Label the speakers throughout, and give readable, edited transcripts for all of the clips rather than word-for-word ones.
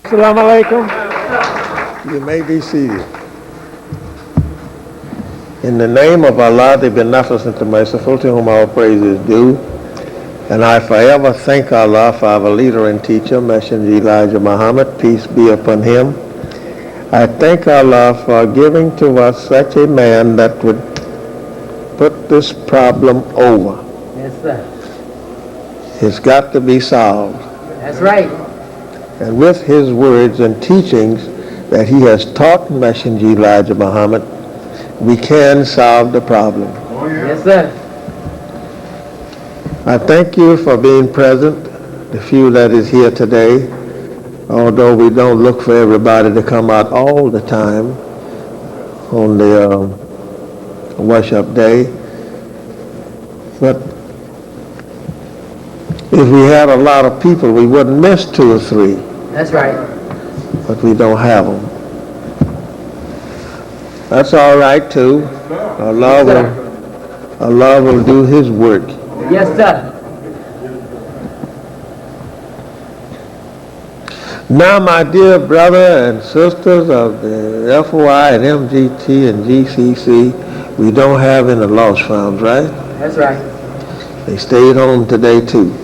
Speaker 1: Assalamu alaikum. You may be seated. In the name of Allah, the Beneficent, the Merciful, to whom all praise is due, and I forever thank Allah for our leader and teacher, Messenger Elijah Muhammad, peace be upon him. I thank Allah for giving to us such a man that would put this problem over.
Speaker 2: Yes, sir.
Speaker 1: It's got to be solved.
Speaker 2: That's right.
Speaker 1: And with his words and teachings that he has taught Messenger Elijah Muhammad, we can solve the problem.
Speaker 2: Yes, sir.
Speaker 1: I thank you for being present, the few that is here today, although we don't look for everybody to come out all the time on the worship day. But if we had a lot of people, we wouldn't miss 2 or 3.
Speaker 2: That's right.
Speaker 1: But we don't have them. That's all right too. Allah will do his work.
Speaker 2: Yes, sir.
Speaker 1: Now, my dear brother and sisters of the FOI and MGT and GCC, we don't have any lost funds, right?
Speaker 2: That's right.
Speaker 1: They stayed home today too.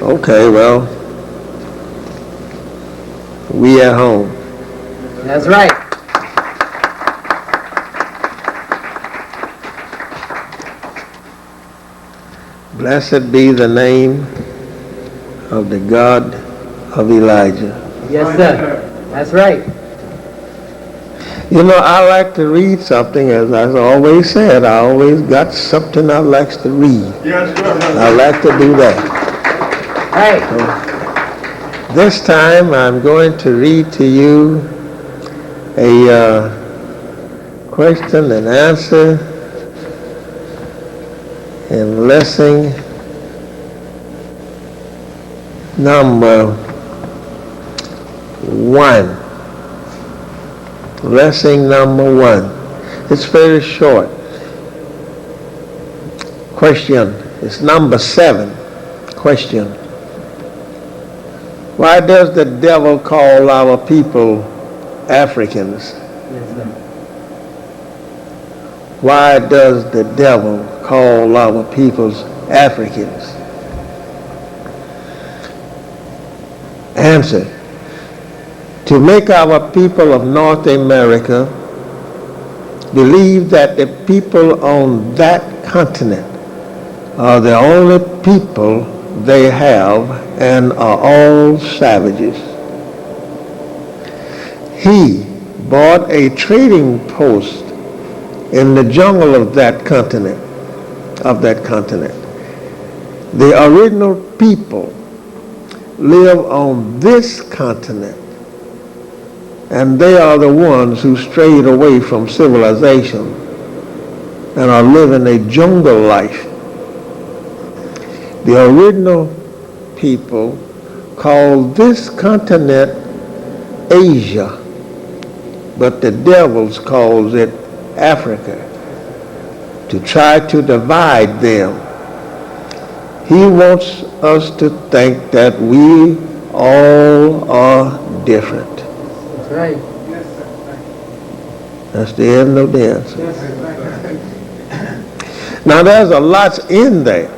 Speaker 1: Okay, well, we at home.
Speaker 2: That's right.
Speaker 1: Blessed be the name of the God of Elijah.
Speaker 2: Yes, sir. That's right.
Speaker 1: You know, I like to read something, as I always said. I always got something I like to read.
Speaker 3: Yes, sir.
Speaker 1: I like to do that.
Speaker 2: Right.
Speaker 1: This time I'm going to read to you a question and answer in lesson number 1. Lesson number 1. It's very short. Question. It's number 7. Question. Why does the devil call our people Africans?
Speaker 2: Yes, sir.
Speaker 1: Why does the devil call our peoples Africans? Answer. To make our people of North America believe that the people on that continent are the only people they have and are all savages. He bought a trading post in the jungle of that continent. The original people live on this continent, and they are the ones who strayed away from civilization and are living a jungle life. The original people called this continent Asia, but the devils calls it Africa, to try to divide them. He wants us to think that we all are different.
Speaker 2: That's right.
Speaker 1: That's the end of the answer. Now there's a lot in there.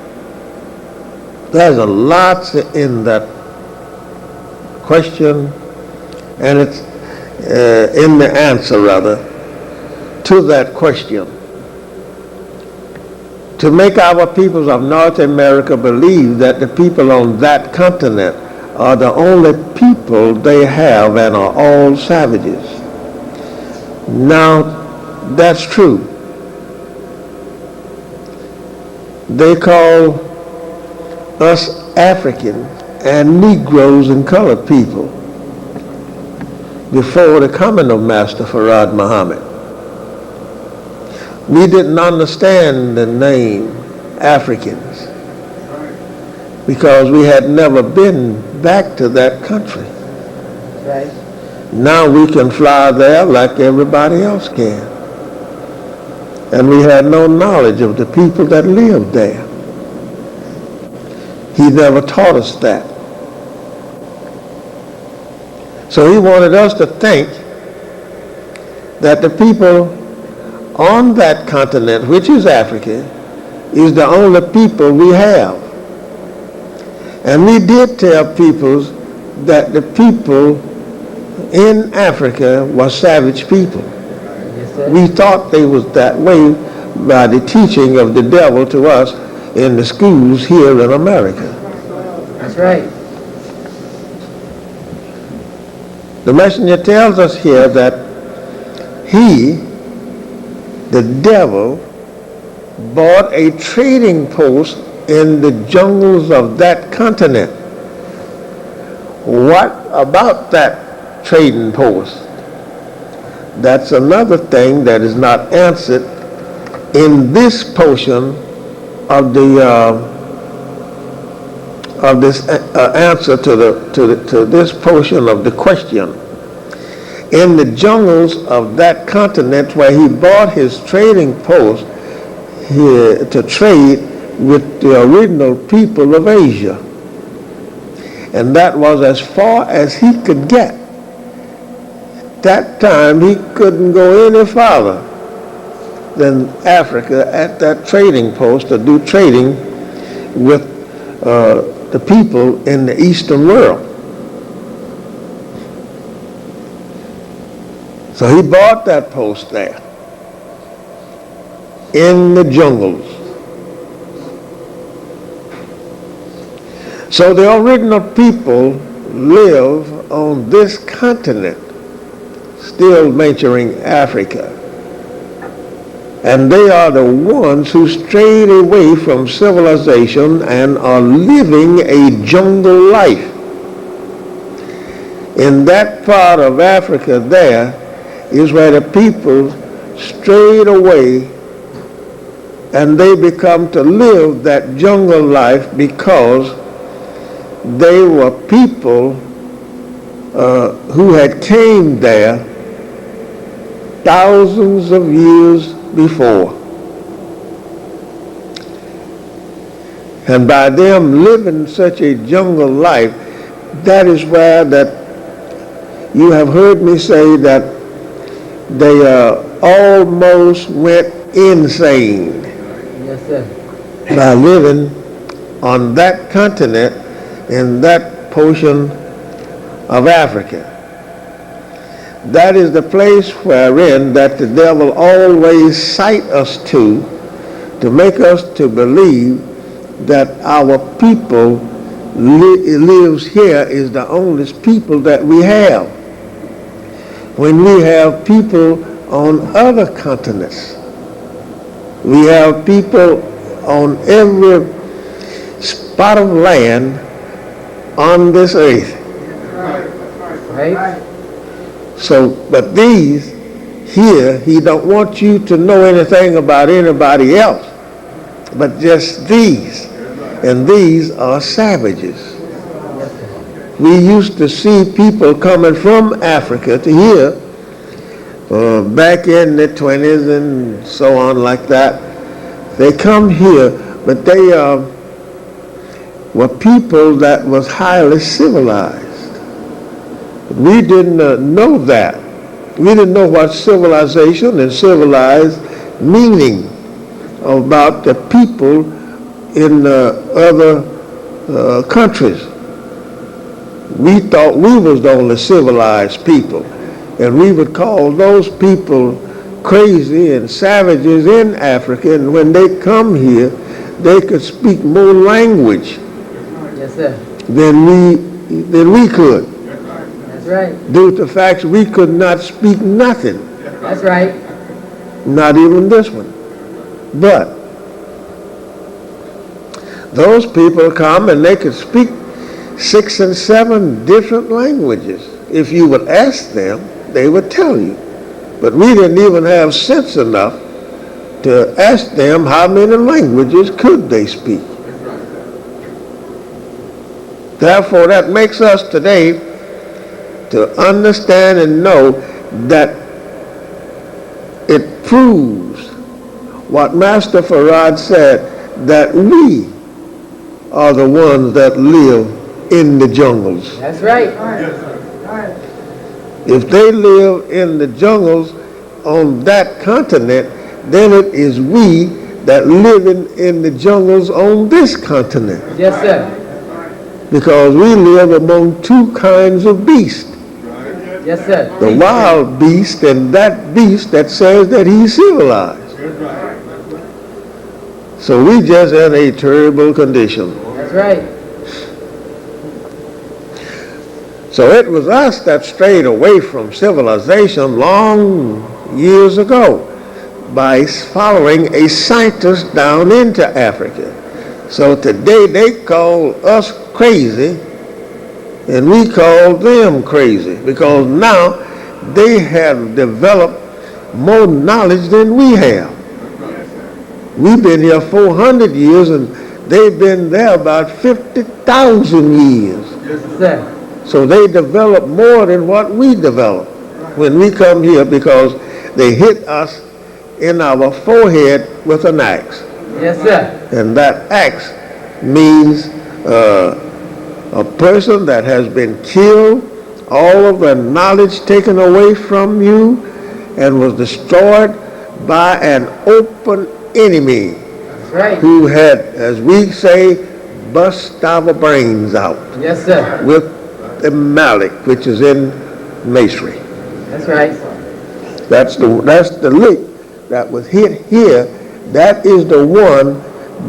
Speaker 1: There's a lot in that question, and it's in the answer, rather, to that question. To make our peoples of North America believe that the people on that continent are the only people they have and are all savages. Now, that's true. They call us Africans and Negroes and colored people before the coming of Master Farad Muhammad. We didn't understand the name Africans because we had never been back to that country.
Speaker 2: Right.
Speaker 1: Now we can fly there like everybody else can. And we had no knowledge of the people that lived there. He never taught us that. So he wanted us to think that the people on that continent, which is Africa, is the only people we have. And we did tell people that the people in Africa were savage people.
Speaker 2: Yes, sir.
Speaker 1: We thought they was that way by the teaching of the devil to us in the schools here in America.
Speaker 2: That's right.
Speaker 1: The messenger tells us here that he, the devil, bought a trading post in the jungles of that continent. What about that trading post? That's another thing that is not answered in this portion of the this answer to this portion of the question. In the jungles of that continent where he bought his trading post here to trade with the original people of Asia. And that was as far as he could get. That time he couldn't go any farther than Africa at that trading post to do trading with the people in the Eastern world. So he bought that post there in the jungles. So the original people live on this continent, still mentioning Africa. And they are the ones who strayed away from civilization and are living a jungle life. In that part of Africa there is where the people strayed away and they become to live that jungle life because they were people who had came there thousands of years before. And by them living such a jungle life, that is where that you have heard me say that they almost went insane.
Speaker 2: Yes, sir.
Speaker 1: By living on that continent in that portion of Africa. That is the place wherein that the devil always cite us to make us to believe that our people lives here is the only people that we have. When we have people on other continents, we have people on every spot of land on this earth.
Speaker 2: Right?
Speaker 1: So, but these here, he don't want you to know anything about anybody else, but just these. And these are savages. We used to see people coming from Africa to here back in the 20s and so on like that. They come here, but they were people that was highly civilized. We didn't know that. We didn't know what civilization and civilized meaning about the people in other countries. We thought we was the only civilized people, and we would call those people crazy and savages in Africa, and when they come here, they could speak more language
Speaker 2: Yes, sir.
Speaker 1: than we could.
Speaker 2: That's right.
Speaker 1: Due to the fact we could not speak nothing,
Speaker 2: That's right.
Speaker 1: not even this one. But those people come and they could speak 6 and 7 different languages. If you would ask them, they would tell you. But we didn't even have sense enough to ask them how many languages could they speak. Therefore, that makes us today to understand and know that it proves what Master Farad said, that we are the ones that live in the jungles.
Speaker 2: That's right.
Speaker 1: If they live in the jungles on that continent, then it is we that live in the jungles on this continent.
Speaker 2: Yes, sir.
Speaker 1: Because we live among two kinds of beasts.
Speaker 2: Yes, sir.
Speaker 1: The wild beast and that beast that says that he's civilized. So we just in a terrible condition.
Speaker 2: That's right.
Speaker 1: So it was us that strayed away from civilization long years ago by following a scientist down into Africa. So today they call us crazy and we call them crazy because now they have developed more knowledge than we have. We've been here 400 years and they've been there about 50,000 years.
Speaker 2: Yes, sir.
Speaker 1: So they develop more than what we develop when we come here because they hit us in our forehead with an axe.
Speaker 2: Yes, sir.
Speaker 1: And that axe means a person that has been killed, all of the knowledge taken away from you, and was destroyed by an open enemy.
Speaker 2: That's right.
Speaker 1: Who had, as we say, bust our brains out.
Speaker 2: Yes, sir.
Speaker 1: With the mallet, which is in masonry.
Speaker 2: That's right.
Speaker 1: That's the lick that was hit here. That is the one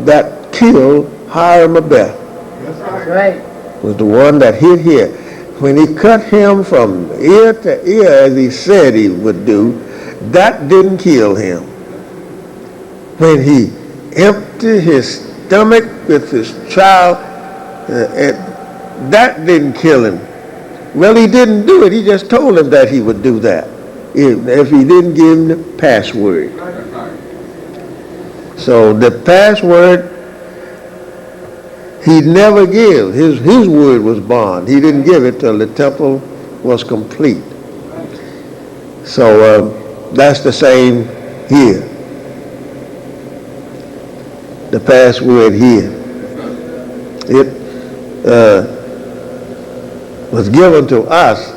Speaker 1: that killed Hiram Abeth.
Speaker 2: That's right.
Speaker 1: Was the one that hit here. When he cut him from ear to ear, as he said he would do, that didn't kill him. When he emptied his stomach with his child, that didn't kill him. Well, he didn't do it. He just told him that he would do that if he didn't give him the password. So the password he never gave. His word was bond. He didn't give it till the temple was complete. So that's the same here. The password here. It was given to us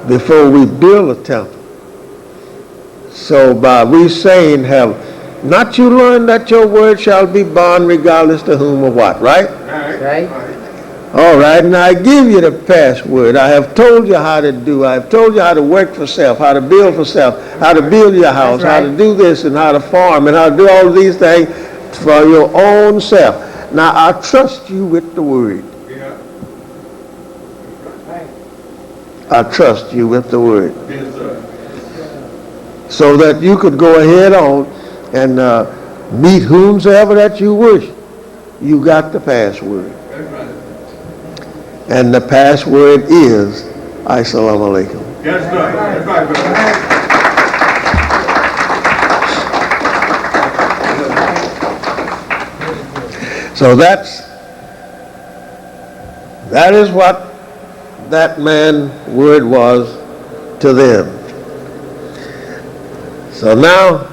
Speaker 1: before we build a temple. So by we saying, have not you learned that your word shall be bond regardless to whom or what, right?
Speaker 2: Right.
Speaker 1: All right, and I give you the password. I have told you how to do. I have told you how to work for self, how to build for self, how to build your house,
Speaker 2: That's right.
Speaker 1: how to do this and how to farm and how to do all of these things for your own self. Now, I trust you with the word. I trust you with the word.
Speaker 3: Yes, sir.
Speaker 1: So that you could go ahead on and meet whomsoever that you wish. You got the password.
Speaker 3: That's right.
Speaker 1: And the password is Assalamu alaikum.
Speaker 3: Yes, sir. That's right, brother.
Speaker 1: So that is what that man's word was to them. So now,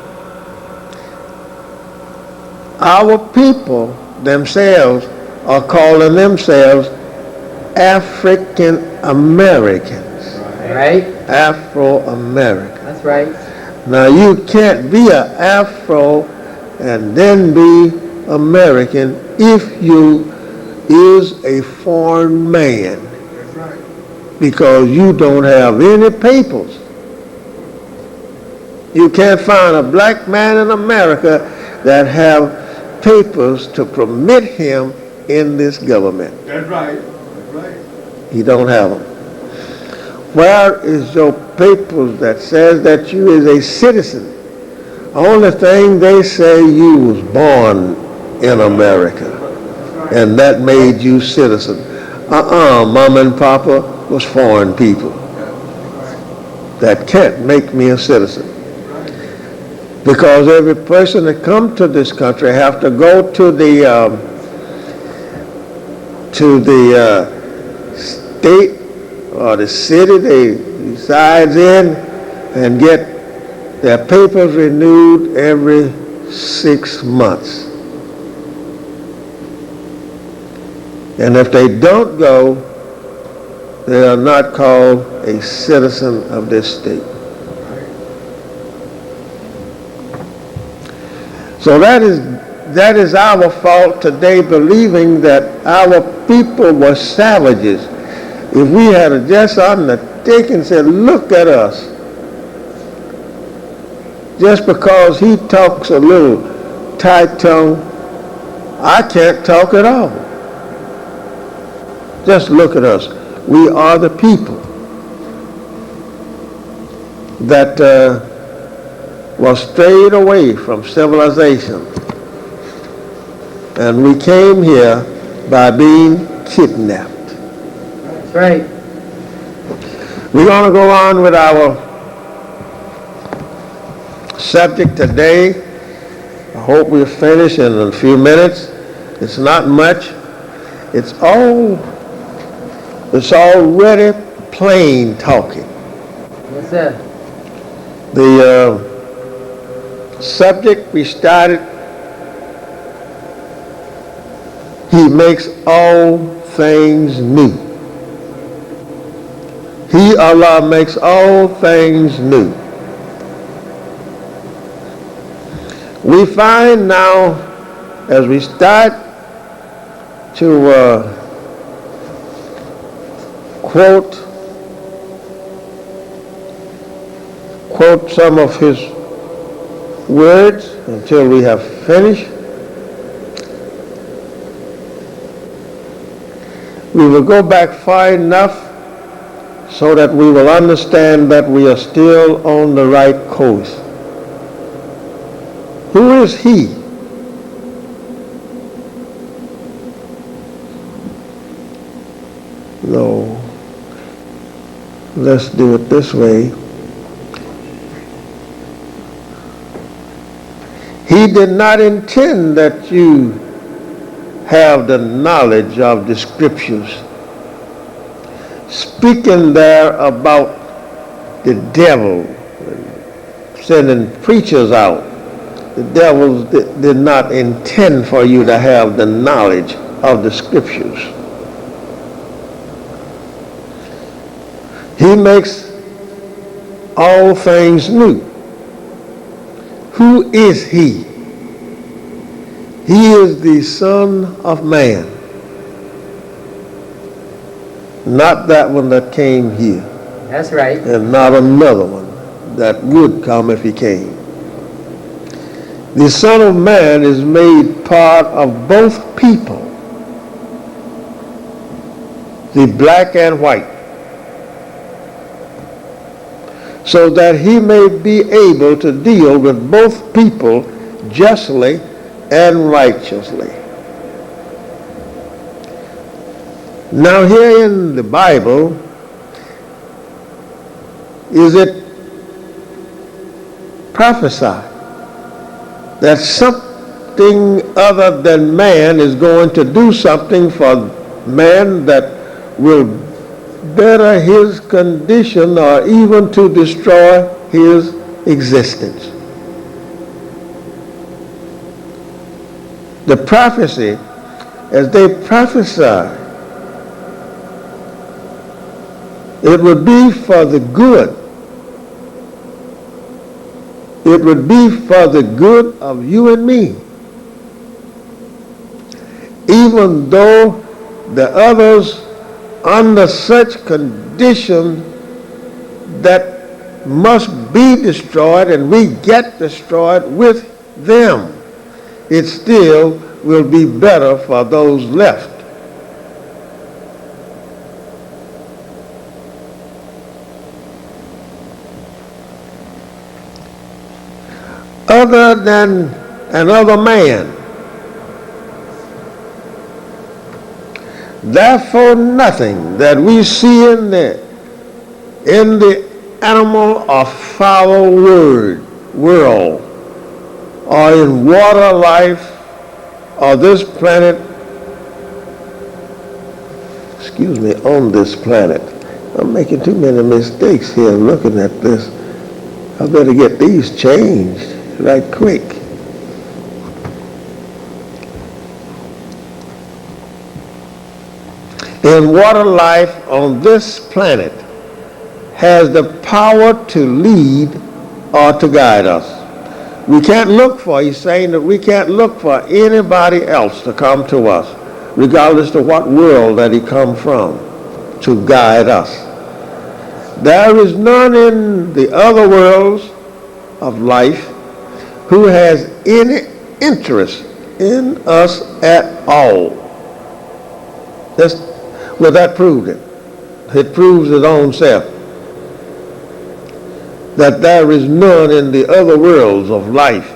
Speaker 1: our people themselves are calling themselves African Americans.
Speaker 2: Right.
Speaker 1: Afro-American.
Speaker 2: That's right.
Speaker 1: Now you can't be an Afro and then be American if you is a foreign man.
Speaker 3: That's right.
Speaker 1: Because you don't have any papers. You can't find a black man in America that have papers to permit him in this government.
Speaker 3: That's right. That's right.
Speaker 1: He don't have them. Where is your papers that says that you is a citizen? Only thing they say you was born in America, and that made you citizen. Mama and Papa was foreign people. That can't make me a citizen. Because every person that comes to this country have to go to the state or the city they resides in and get their papers renewed every 6 months. And if they don't go, they are not called a citizen of this state. So that is our fault today, believing that our people were savages. If we had just undertaken and said, look at us, just because he talks a little tight tongue, I can't talk at all. Just look at us. We are the people that was strayed away from civilization. And we came here by being kidnapped.
Speaker 2: That's right.
Speaker 1: We're going to go on with our subject today. I hope we'll finish in a few minutes. It's not much. It's already plain talking.
Speaker 2: Yes, sir.
Speaker 1: The subject we started, he makes all things new. He, Allah, makes all things new. We find now, as we start to quote some of his words until we have finished, we will go back far enough so that we will understand that we are still on the right course. Who is he? No. Let's do it this way. He did not intend that you have the knowledge of the scriptures. Speaking there about the devil, sending preachers out, the devil did not intend for you to have the knowledge of the scriptures. He makes all things new. Who is he? He is the Son of Man. Not that one that came here.
Speaker 2: That's right.
Speaker 1: And not another one that would come if he came. The Son of Man is made part of both people, the black and white, so that he may be able to deal with both people justly and righteously. Now here in the Bible, is it prophesied that something other than man is going to do something for man that will better his condition or even to destroy his existence? The prophecy, as they prophesy, it would be for the good. It would be for the good of you and me. Even though the others under such condition that must be destroyed and we get destroyed with them, it still will be better for those left. Other than another man. Therefore, nothing that we see in the animal or fowl world, or in water life, or this planet, on this planet. I'm making too many mistakes here looking at this. I better get these changed right quick. In water life on this planet, has the power to lead or to guide us. We can't look for, he's saying that we can't look for anybody else to come to us, regardless of what world that he come from, to guide us. There is none in the other worlds of life who has any interest in us at all. Well, that proved it. It proves its own self. That there is none in the other worlds of life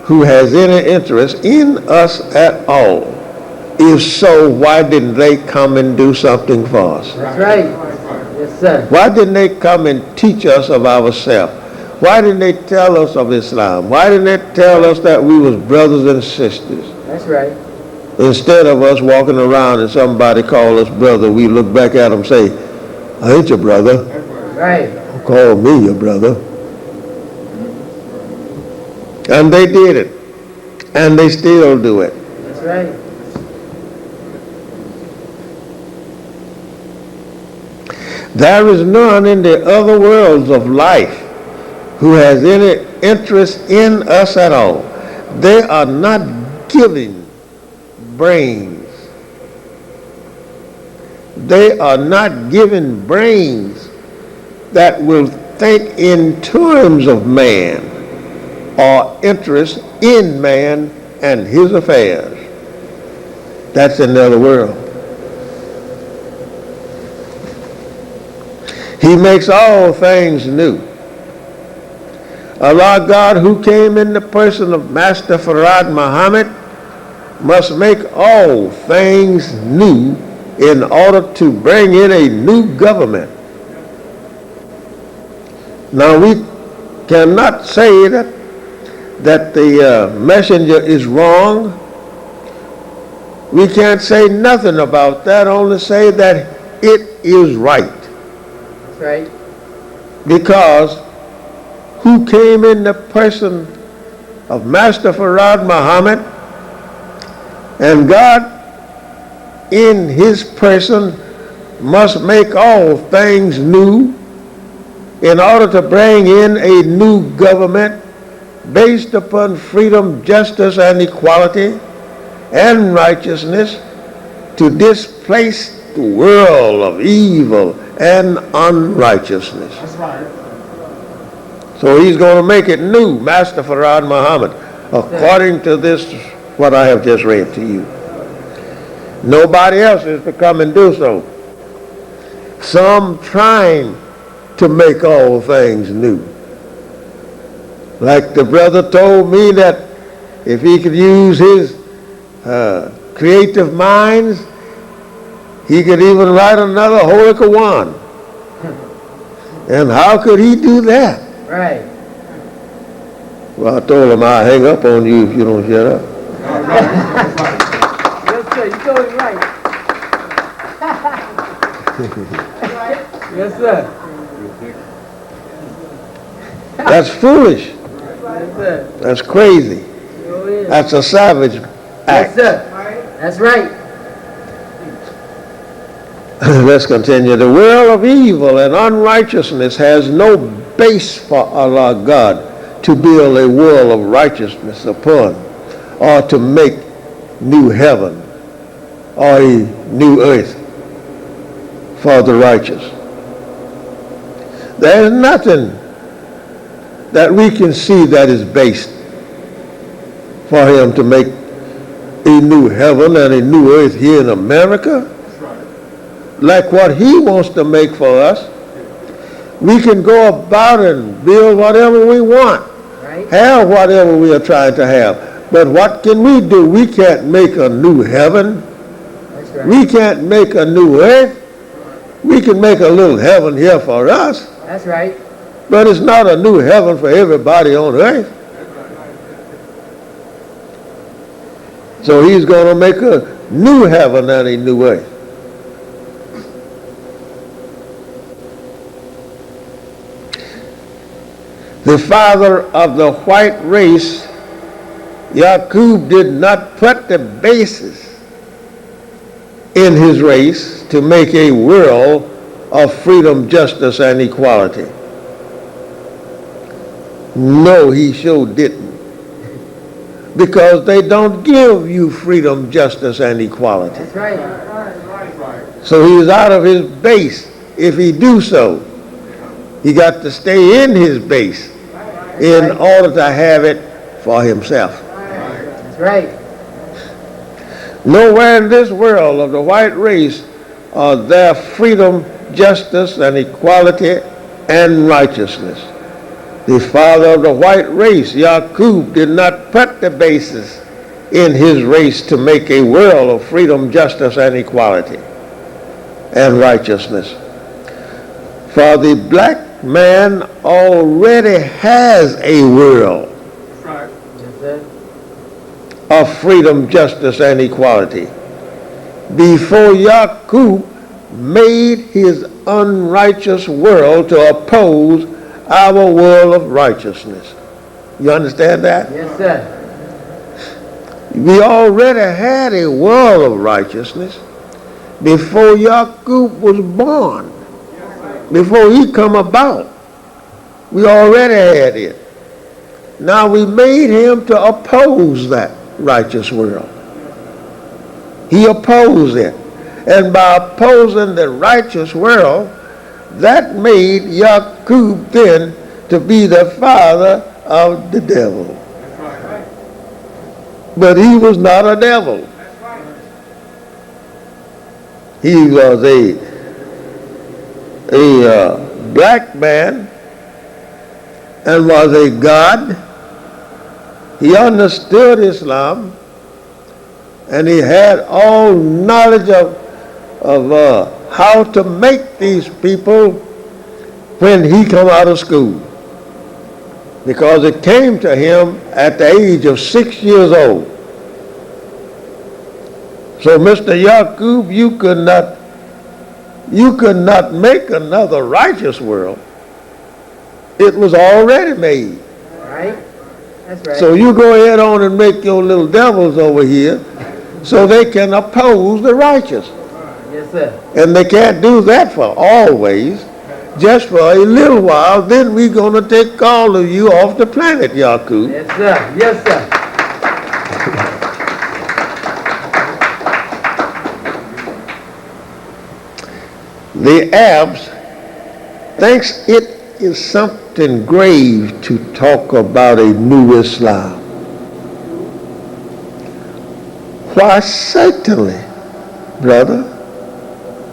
Speaker 1: who has any interest in us at all. If so, why didn't they come and do something for us?
Speaker 2: That's right. Yes, sir.
Speaker 1: Why didn't they come and teach us of ourselves? Why didn't they tell us of Islam? Why didn't they tell us that we was brothers and sisters?
Speaker 2: That's right.
Speaker 1: Instead of us walking around and somebody call us brother, we look back at them and say, I ain't your brother.
Speaker 2: Right.
Speaker 1: Call me your brother. And they did it. And they still do it.
Speaker 2: That's right.
Speaker 1: There is none in the other worlds of life who has any interest in us at all. They are not giving brains. They are not giving brains that will think in terms of man or interest in man and his affairs. That's in the other world. He makes all things new. Allah God, who came in the person of Master Farad Muhammad, must make all things new in order to bring in a new government. Now we cannot say that the messenger is wrong. We can't say nothing about that, only say that it is right.
Speaker 2: That's right.
Speaker 1: Because who came in the person of Master Farad Muhammad, and God in his person must make all things new in order to bring in a new government based upon freedom, justice, and equality and righteousness to displace the world of evil and unrighteousness.
Speaker 3: That's right.
Speaker 1: So he's going to make it new, Master Farad Muhammad, according to this, what I have just read to you. Nobody else is to come and do so. Some trying to make all things new. Like the brother told me that if he could use his creative minds, he could even write another Holy Quran. And how could he do that?
Speaker 2: Right.
Speaker 1: Well, I told him I'll hang up on you if you don't shut up.
Speaker 2: Yes, sir. You're totally right. Yes, sir.
Speaker 1: That's foolish.
Speaker 2: Yes, sir.
Speaker 1: That's crazy.
Speaker 2: Sure is.
Speaker 1: That's a savage
Speaker 2: Yes,
Speaker 1: act.
Speaker 2: sir. That's right.
Speaker 1: Let's continue. The world of evil and unrighteousness has no base for Allah God to build a world of righteousness upon, or to make new heaven or a new earth for the righteous. There is nothing that we can see that is based for him to make a new heaven and a new earth here in America. Like what he wants to make for us. We can go about and build whatever we want,
Speaker 2: Right.
Speaker 1: have whatever we are trying to have. But what can we do? We can't make a new heaven.
Speaker 2: That's right.
Speaker 1: We can't make a new earth. We can make a little heaven here for us,
Speaker 2: That's right.
Speaker 1: but it's not a new heaven for everybody on earth. So he's going to make a new heaven and a new earth. The father of the white race, Yaqub, did not put the basis in his race to make a world of freedom, justice, and equality? No, he sure didn't. Because they don't give you freedom, justice, and equality.
Speaker 2: That's right.
Speaker 3: That's right.
Speaker 1: So he's out of his base if he do so. He got to stay in his base in order to have it for himself.
Speaker 2: That's right.
Speaker 1: Nowhere in this world of the white race are there freedom, justice, and equality and righteousness. The father of the white race, Yaqub, did not put the basis in his race to make a world of freedom, justice, and equality and righteousness. For the black man already has a world
Speaker 3: That's right.
Speaker 2: Yes, sir.
Speaker 1: of freedom, justice, and equality. Before Yaqub made his unrighteous world to oppose our world of righteousness. You understand that?
Speaker 2: Yes, sir.
Speaker 1: We already had a world of righteousness before Yaqub was born. Before he come about, we already had it. Now we made him to oppose that righteous world. He opposed it. And by opposing the righteous world, that made Yaqub then to be the father of the devil.
Speaker 3: That's right.
Speaker 1: But he was not a devil. He was a black man and was a god. He understood Islam and he had all knowledge of how to make these people when he come out of school. Because it came to him at the age of 6 years old. So Mr. Yaqub, you could not make another righteous world. It was already made.
Speaker 2: Right? That's right.
Speaker 1: So you go ahead on and make your little devils over here so they can oppose the righteous.
Speaker 2: Yes, sir.
Speaker 1: And they can't do that for always, just for a little while. Then we're going to take all of you off the planet, Yaqub.
Speaker 2: Yes, sir. Yes, sir.
Speaker 1: The Arabs thinks it is something grave to talk about a new Islam. Why, certainly, brother.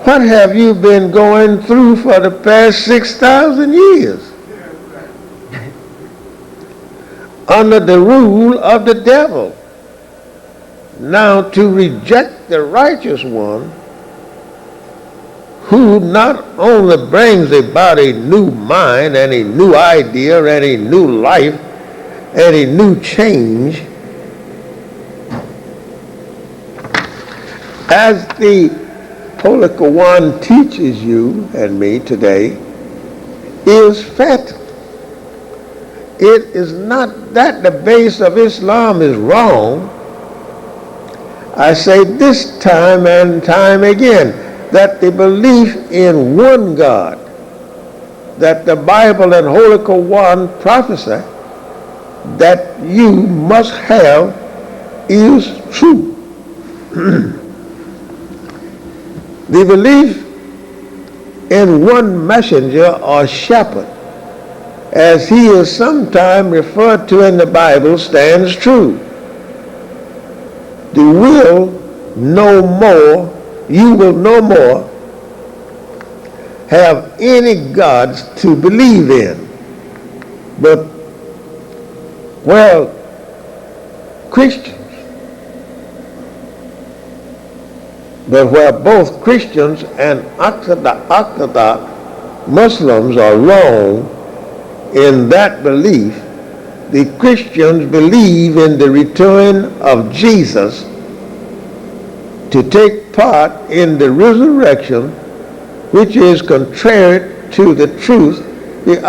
Speaker 1: What have you been going through for the past 6,000 years? Under the rule of the devil. Now to reject the righteous one, who not only brings about a new mind and a new idea and a new life and a new change, as the Holy Quran teaches you and me today, is fatal. It is not that the base of Islam is wrong. I say this time and time again, that the belief in one God, that the Bible and Holy Quran prophesy that you must have, is true. The belief in one messenger or shepherd, as he is sometimes referred to in the Bible, stands true. You will no more have any gods to believe in. But well, Christians, but where both Christians and Orthodox Muslims are wrong in that belief, the Christians believe in the return of Jesus to take part in the resurrection, which is contrary to the truth. The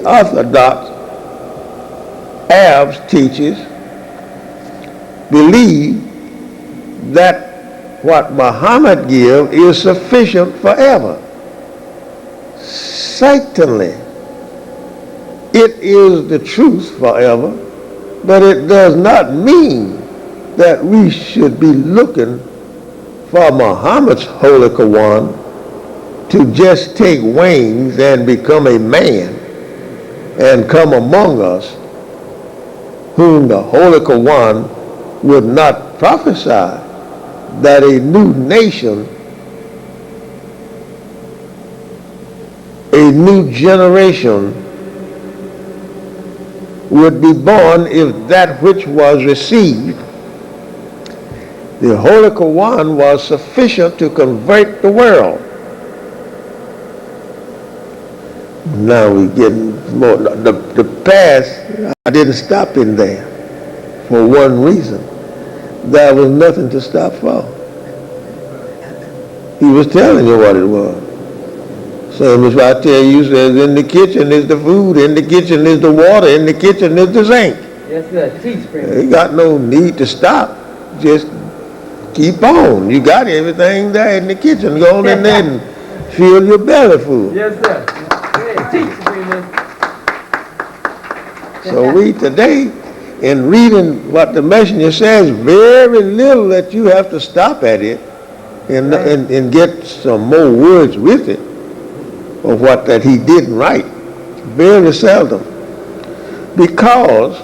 Speaker 1: Orthodox Arabs teachers believe that what Muhammad gives is sufficient forever. certainly it is the truth forever, but it does not mean that we should be looking for Muhammad's Holy Quran to just take wings and become a man and come among us, whom the Holy Quran would not prophesy that a new nation, a new generation would be born if that which was received, the Holy Quran, was sufficient to convert the world. Now we get more. The past, I didn't stop in there for one reason. There was nothing to stop for. He was telling you what it was. Same as I tell you, says in the kitchen is the food, in the kitchen is the water, in the kitchen is the zinc.
Speaker 2: Yes, sir. Teach, Prince.
Speaker 1: You got no need to stop. Just keep on. You got everything there in the kitchen. Go on in there and fill your belly full.
Speaker 2: Yes, sir. Hey, teach, Prince.
Speaker 1: So we today, in reading what the messenger says, very little that you have to stop at it and get some more words with it of what that he didn't write. Very seldom. Because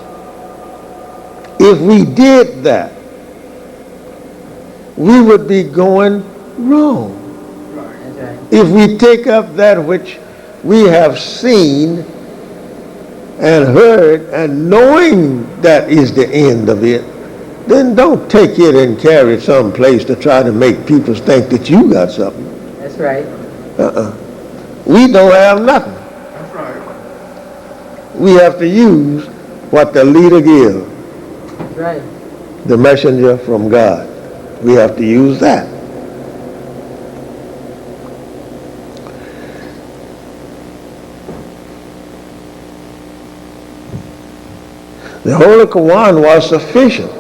Speaker 1: if we did that, we would be going wrong.
Speaker 2: That's right.
Speaker 1: If we take up that which we have seen and heard and knowing that is the end of it, then don't take it and carry it someplace to try to make people think that you got something.
Speaker 2: That's right.
Speaker 1: We don't have nothing.
Speaker 3: That's right.
Speaker 1: We have to use what the leader gives,
Speaker 2: That's right.
Speaker 1: the messenger from God. We have to use that. The Holy Quran was sufficient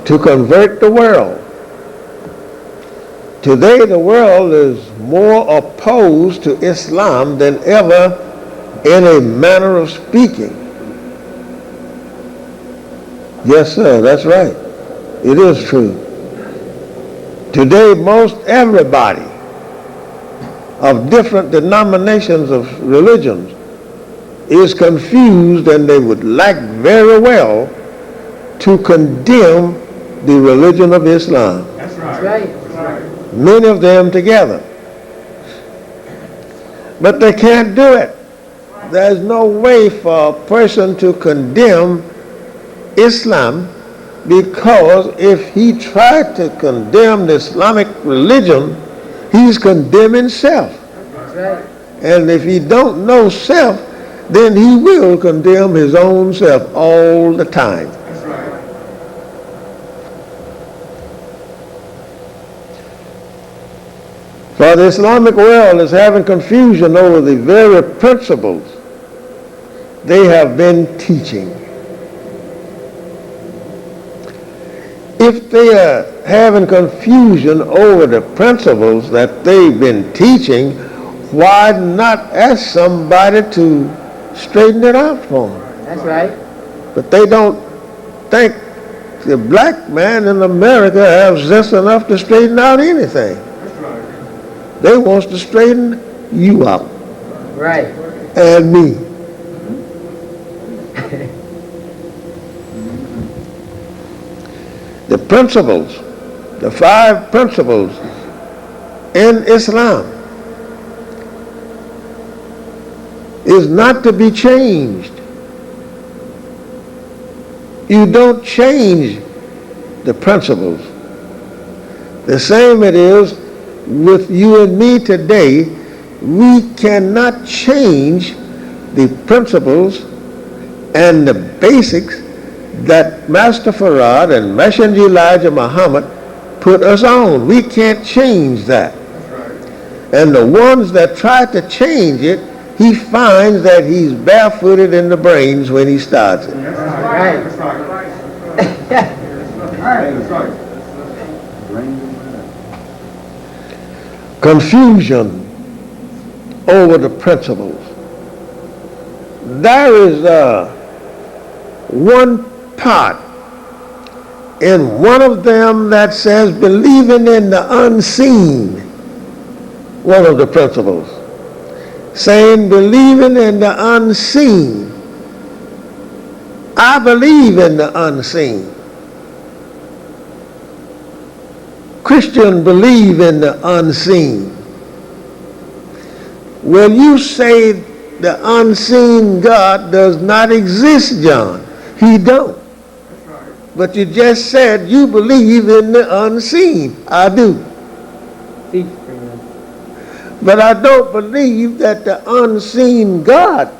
Speaker 1: to convert the world. Today the world is more opposed to Islam than ever in a manner of speaking. Yes, sir, that's right. It is true. Today most everybody of different denominations of religions is confused, and they would like very well to condemn the religion of Islam.
Speaker 3: That's
Speaker 2: That's
Speaker 3: right.
Speaker 2: right.
Speaker 3: That's right.
Speaker 1: Many of them together. But they can't do it. There's no way for a person to condemn Islam, because if he tried to condemn the Islamic religion, he's condemning self.
Speaker 2: That's right.
Speaker 1: And if he don't know self, then he will condemn his own self all the time.
Speaker 3: That's right.
Speaker 1: For the Islamic world is having confusion over the very principles they have been teaching. If they are having confusion over the principles that they've been teaching, why not ask somebody to straighten it out for them?
Speaker 2: That's right.
Speaker 1: But they don't think the black man in America has sense enough to straighten out anything.
Speaker 3: That's right.
Speaker 1: They want to straighten you out
Speaker 2: Right.
Speaker 1: and me. The principles, the 5 principles in Islam is not to be changed. You don't change the principles. The same it is with you and me today. We cannot change the principles and the basics that Master Farad and Messenger Elijah Muhammad put us on. We can't change that.
Speaker 3: That's right.
Speaker 1: And the ones that try to change it, he finds that he's barefooted in the brains when he starts it.
Speaker 3: That's
Speaker 2: Right.
Speaker 3: right. That's right. That's right. That's right.
Speaker 1: Confusion over the principles. There is one part in one of them that says believing in the unseen, one of the principles. Saying believing in the unseen. I believe in the unseen. Christians believe in the unseen. Well, you say the unseen God does not exist, John. He don't. But you just said you believe in the unseen. I do.
Speaker 2: Teach, Freeman.
Speaker 1: But I don't believe that the unseen God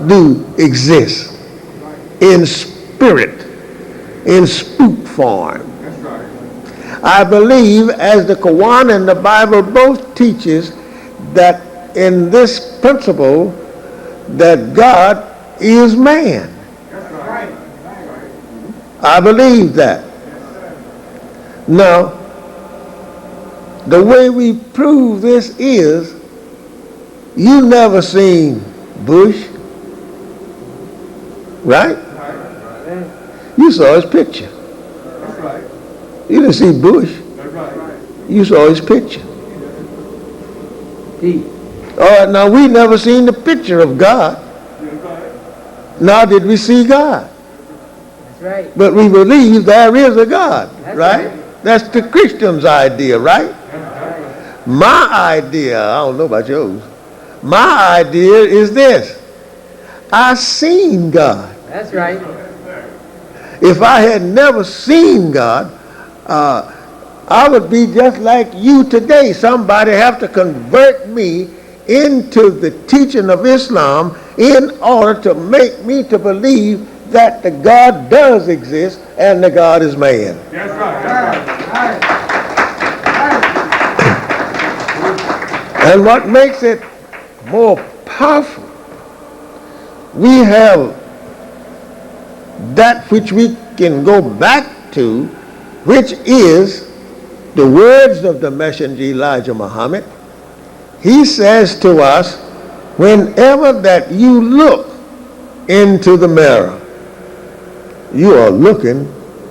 Speaker 1: do exist in spirit, in spook form. I believe, as the Quran and the Bible both teaches, that in this principle that God is man. I believe that. Now, the way we prove this is, you never seen Bush, right? You saw his picture. You didn't see Bush. You saw his picture.
Speaker 2: Teach.
Speaker 1: All right, now we never seen the picture of God. Nor did we see God.
Speaker 2: That's right.
Speaker 1: But we believe there is a God,
Speaker 2: That's
Speaker 1: right?
Speaker 2: right.
Speaker 1: That's the Christian's idea, right?
Speaker 2: That's right.
Speaker 1: My idea, I don't know about yours, my idea is this. I seen God.
Speaker 2: That's right.
Speaker 1: If I had never seen God, I would be just like you today. Somebody have to convert me into the teaching of Islam in order to make me to believe that the God does exist and the God is man.
Speaker 3: That's right.
Speaker 1: And what makes it more powerful, we have that which we can go back to, which is the words of the messenger Elijah Muhammad. He says to us, whenever that you look into the mirror, you are looking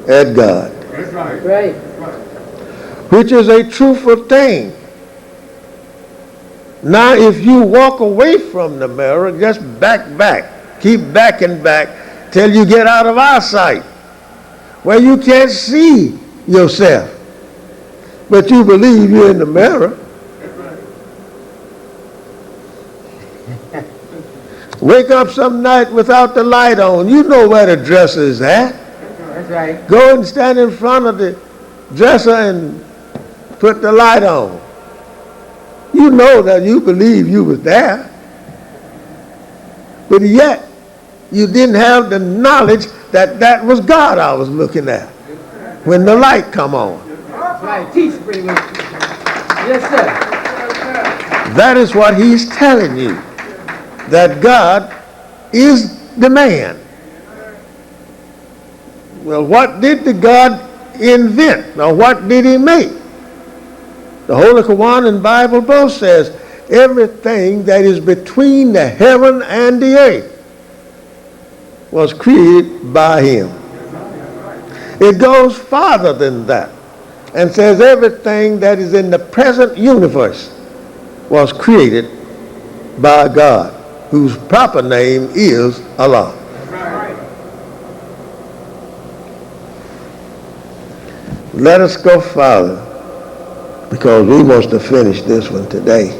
Speaker 1: at God.
Speaker 3: That's right.
Speaker 2: That's right.
Speaker 1: Which is a truthful thing. Now, if you walk away from the mirror, just back, keep backing back till you get out of eyesight, where you can't see yourself, but you believe you're in the mirror. Wake up some night without the light on. You know where the dresser is at.
Speaker 2: That's right.
Speaker 1: Go and stand in front of the dresser and put the light on. You know that you believe you was there. But yet, you didn't have the knowledge that that was God I was looking at when the light come on.
Speaker 2: That's right. Teach, Freeman. Yes, sir.
Speaker 1: That is what he's telling you, that God is the man. Well, what did the God invent? Now, what did he make? The Holy Quran and Bible both says everything that is between the heaven and the earth was created by him. It goes farther than that and says everything that is in the present universe was created by God, whose proper name is Allah. Let us go farther, because we want to finish this one today.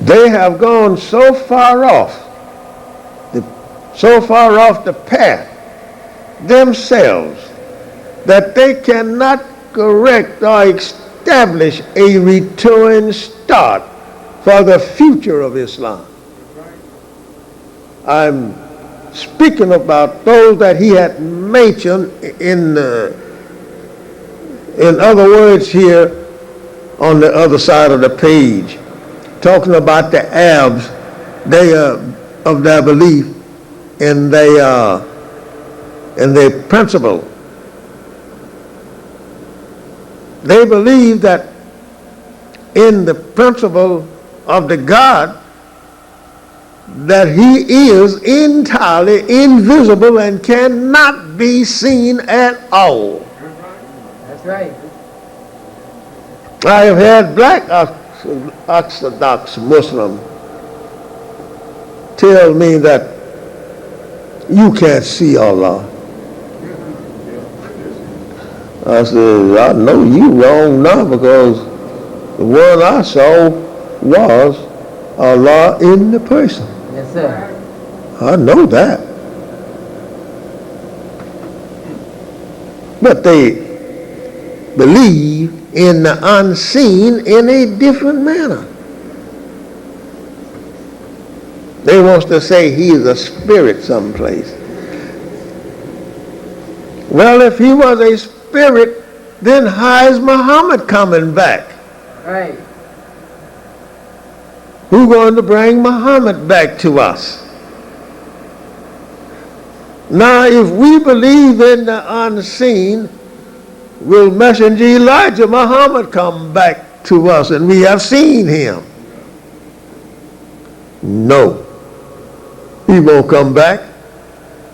Speaker 1: They have gone so far off the path themselves that they cannot correct or establish a return start for the future of Islam. I'm speaking about those that he had mentioned in other words here on the other side of the page, talking about the Arabs, they of their belief in their principle They believe that in the principle of the God, that he is entirely invisible and cannot be seen at all.
Speaker 2: That's right.
Speaker 1: I have had black Orthodox Muslims tell me that you can't see Allah. I said, I know you wrong now, because the one I saw was Allah in the person.
Speaker 2: Yes, sir.
Speaker 1: I know that. But they believe in the unseen in a different manner. They want to say he is a spirit someplace. Well, if he was a spirit, then how is Muhammad coming back?
Speaker 2: Right.
Speaker 1: Who's going to bring Muhammad back to us? Now, if we believe in the unseen, will Messenger Elijah Muhammad come back to us and we have seen him? No. He won't come back,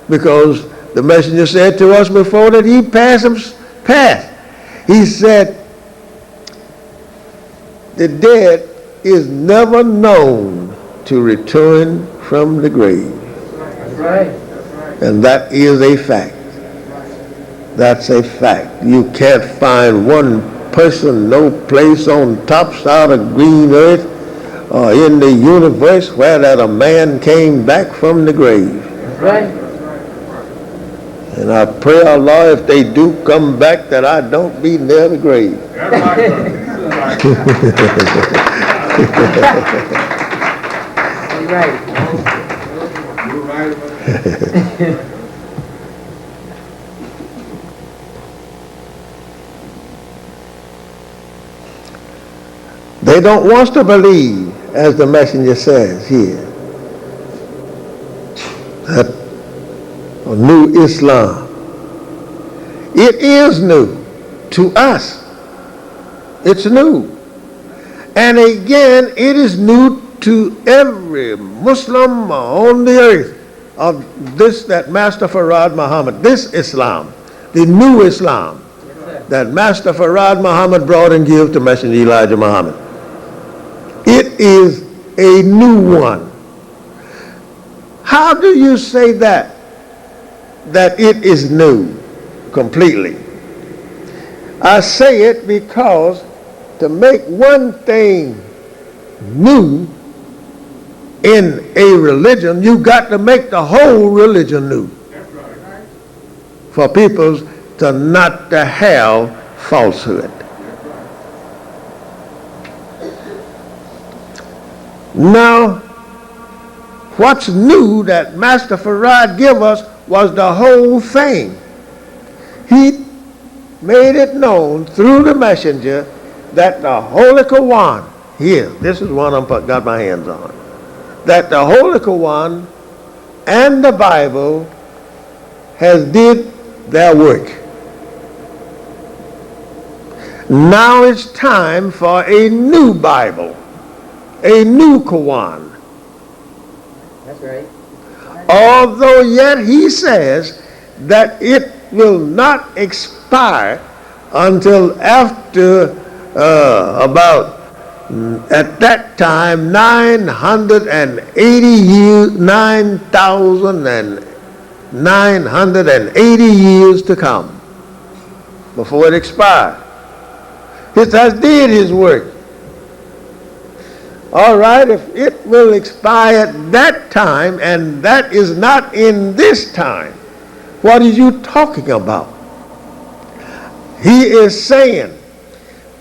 Speaker 1: because the messenger said to us before that he passed. He said, the dead is never known to return from the grave.
Speaker 2: That's right.
Speaker 1: And that is a fact. That's a fact. You can't find one person, no place on top side of green earth or in the universe where that a man came back from the grave.
Speaker 2: That's right.
Speaker 1: And I pray Allah, if they do come back, that I don't be near the grave.
Speaker 3: That's right, brother.
Speaker 2: You're right.
Speaker 3: You're right, brother.
Speaker 1: They don't want to believe, as the messenger says here, that a new Islam. It is new to us. It's new. And again, it is new to every Muslim on the earth of this, that Master Farad Muhammad, this Islam, the new Islam that Master Farad Muhammad brought and gave to Messenger Elijah Muhammad. It is a new one. How do you say that it is new completely? I say it because to make one thing new in a religion, you got to make the whole religion new. For people to not to have falsehood. Now, what's new that Master Farad gave us was the whole thing. He made it known through the messenger that the Holy Quran, here, this is one I've got my hands on, that the Holy Quran and the Bible has did their work. Now it's time for a new Bible, a new Quran.
Speaker 2: That's right.
Speaker 1: Although yet he says that it will not expire until after about, at that time, 980 years, 9,980 years to come before it expires. It has did his work. All right, if it will expire at that time, and that is not in this time, what are you talking about? He is saying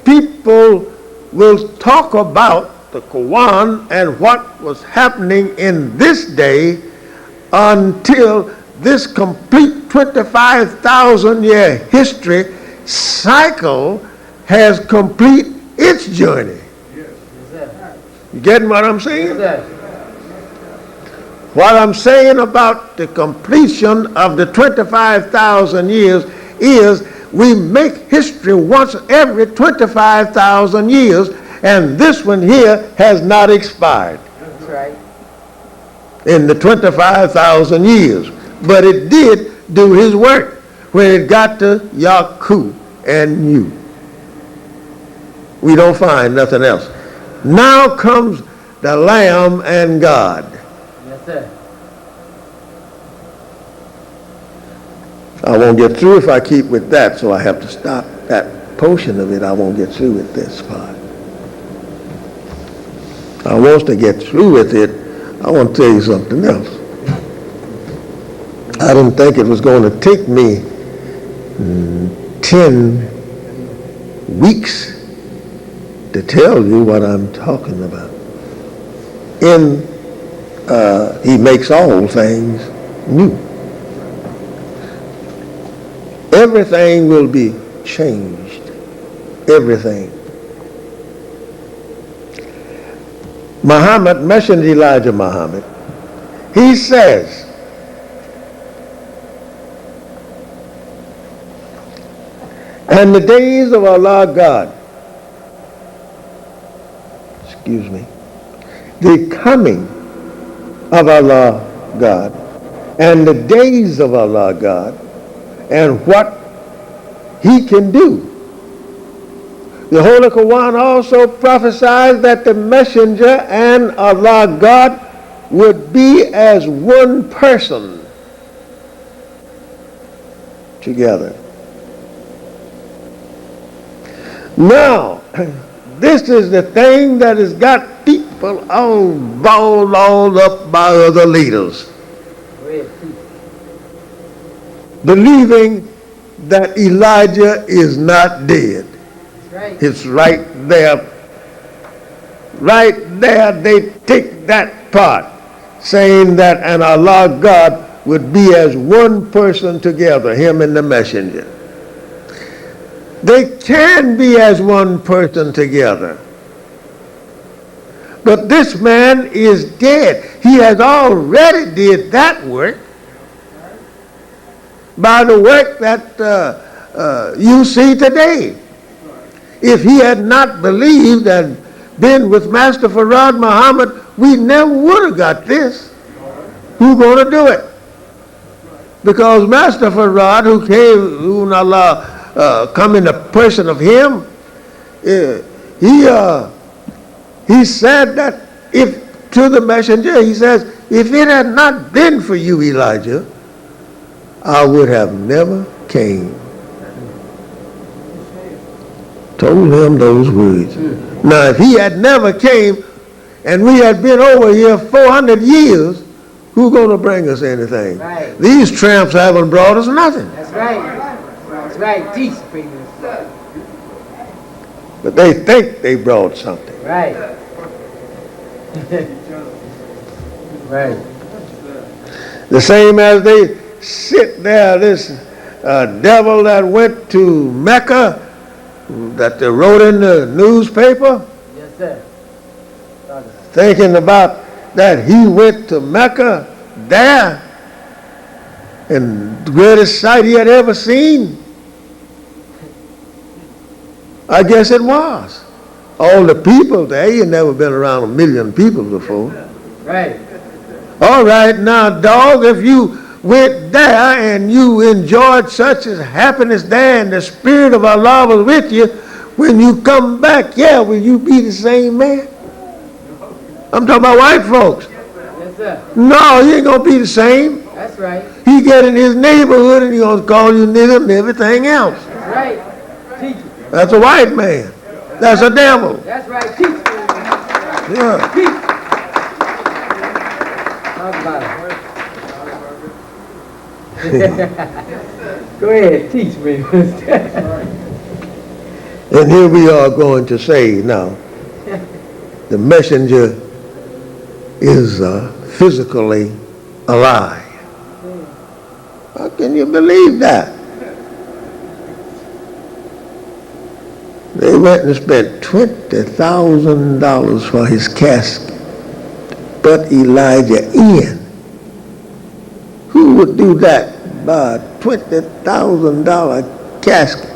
Speaker 1: people will talk about the Quran and what was happening in this day until this complete 25,000 year history cycle has complete its journey. You getting what I'm saying? What I'm saying about the completion of the 25,000 years is we make history once every 25,000 years, and this one here has not expired
Speaker 2: That's right.
Speaker 1: in the 25,000 years. But it did do his work when it got to Yaku and you. We don't find nothing else. Now comes the Lamb and God.
Speaker 2: Yes, sir.
Speaker 1: I won't get through if I keep with that, so I have to stop that portion of it. I won't get through with this part. I want to get through with it. I want to tell you something else. I didn't think it was going to take me 10 weeks to tell you what I'm talking about. He makes all things new. Everything will be changed. Everything. Muhammad, Messenger Elijah Muhammad, he says, and the days of Allah God, the coming of Allah God, and the days of Allah God, and what he can do. The Holy Quran also prophesies that the messenger and Allah God would be as one person together. Now, this is the thing that has got people all balled all up by other leaders, believing that Elijah is not dead.
Speaker 2: Right.
Speaker 1: It's right there. Right there they take that part, saying that an Allah God would be as one person together, him and the messenger. They can be as one person together. But this man is dead. He has already did that work by the work that you see today. If he had not believed and been with Master Farad Muhammad, we never would have got this. Who's going to do it? Because Master Farad, who came, who Allah come in the person of him, he said that if to the messenger, he says, if it had not been for you, Elijah, I would have never came. Told him those words. Now, if he had never came and we had been over here 400 years, who's going to bring us anything?
Speaker 2: Right.
Speaker 1: These tramps haven't brought us nothing.
Speaker 2: That's right. That's right. Teach people.
Speaker 1: But they think they brought something.
Speaker 2: Right. Right.
Speaker 1: The same as they sit there, this devil that went to Mecca, that they wrote in the newspaper,
Speaker 2: Yes, sir.
Speaker 1: thinking about that he went to Mecca there, and the greatest sight he had ever seen. I guess it was. All the people there, he had never been around 1 million people before.
Speaker 2: Right.
Speaker 1: All right, now, dog, if you went there and you enjoyed such as happiness there and the Spirit of Allah was with you, when you come back, yeah, will you be the same man? I'm talking about white folks.
Speaker 2: Yes, sir.
Speaker 1: No, he ain't going to be the same.
Speaker 2: That's right.
Speaker 1: He get in his neighborhood and he going to call you nigger and everything else.
Speaker 2: That's right. Teach it.
Speaker 1: That's a white man. That's a devil.
Speaker 2: That's right. Teach it.
Speaker 1: Yeah.
Speaker 2: Teach. Talk about it. Go ahead. Teach me.
Speaker 1: And here we are going to say now, the messenger is physically alive. How can you believe that? They went and spent $20,000 for his casket, but Elijah in. Who would do that? Buy a $20,000 casket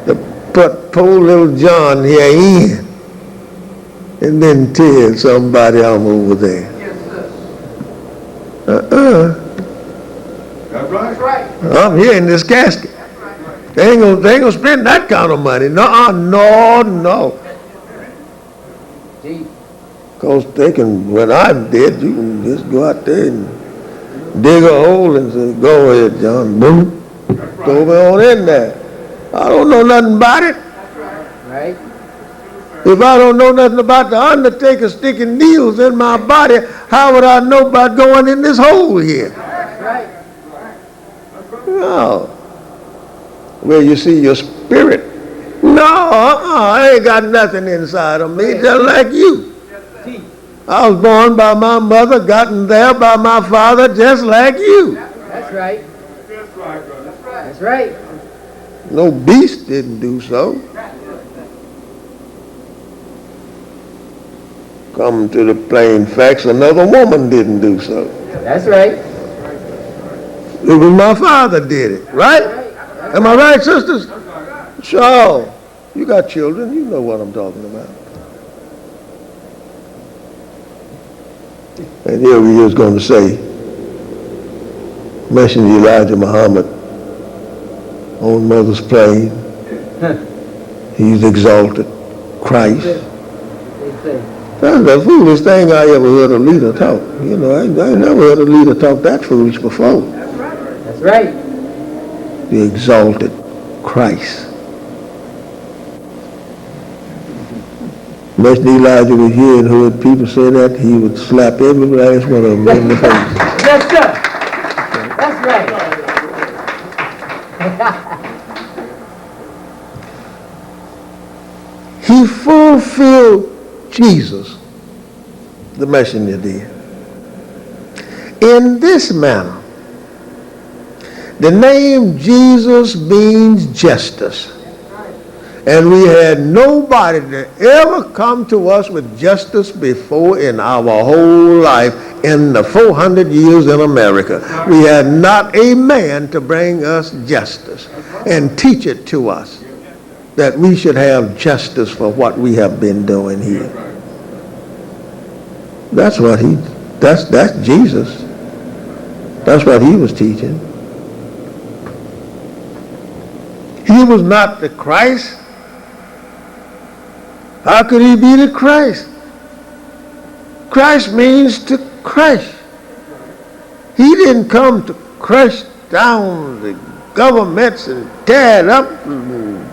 Speaker 1: to put poor little John here in and then tell somebody I'm over there.
Speaker 2: Yes, sir.
Speaker 3: That's right.
Speaker 2: That's right.
Speaker 1: I'm here in this casket. They ain't gonna spend that kind of money. No.
Speaker 2: Jesus.
Speaker 1: Because they can, when I'm dead, you can just go out there and dig a hole and say, go ahead, John. Boom. Go over on in there. I don't know nothing about it.
Speaker 2: Right?
Speaker 1: If I don't know nothing about the undertaker sticking needles in my body, how would I know about going in this hole here?
Speaker 2: That's right.
Speaker 1: No. Well, you see your spirit. No, I ain't got nothing inside of me, just like you.
Speaker 2: Jesus.
Speaker 1: I was born by my mother, gotten there by my father, just like you.
Speaker 2: That's right.
Speaker 3: That's right, brother.
Speaker 2: That's right.
Speaker 1: No beast didn't do so. Come to the plain facts, another woman didn't do so.
Speaker 2: That's right.
Speaker 1: It was my father did it, right? Am I right, sisters? Sure. You got children, you know what I'm talking about. And here he is going to say, mention Elijah Muhammad on Mother's Plain. He's exalted Christ.
Speaker 2: They say.
Speaker 1: That's the foolish thing I ever heard a leader talk. You know, I never heard a leader talk that foolish before.
Speaker 2: That's right.
Speaker 1: The exalted Christ. Mention Elijah was here and heard people say that, he would slap every last one of them in the face.
Speaker 2: Yes, sir. That's right.
Speaker 1: He fulfilled Jesus, the messenger did. In this manner, the name Jesus means justice. And we had nobody that ever come to us with justice before in our whole life in the 400 years in America. We had not a man to bring us justice and teach it to us that we should have justice for what we have been doing here. That's what that's Jesus. That's what he was teaching. He was not the Christ. How could he be the Christ? Christ means to crush. He didn't come to crush down the governments and tear it up and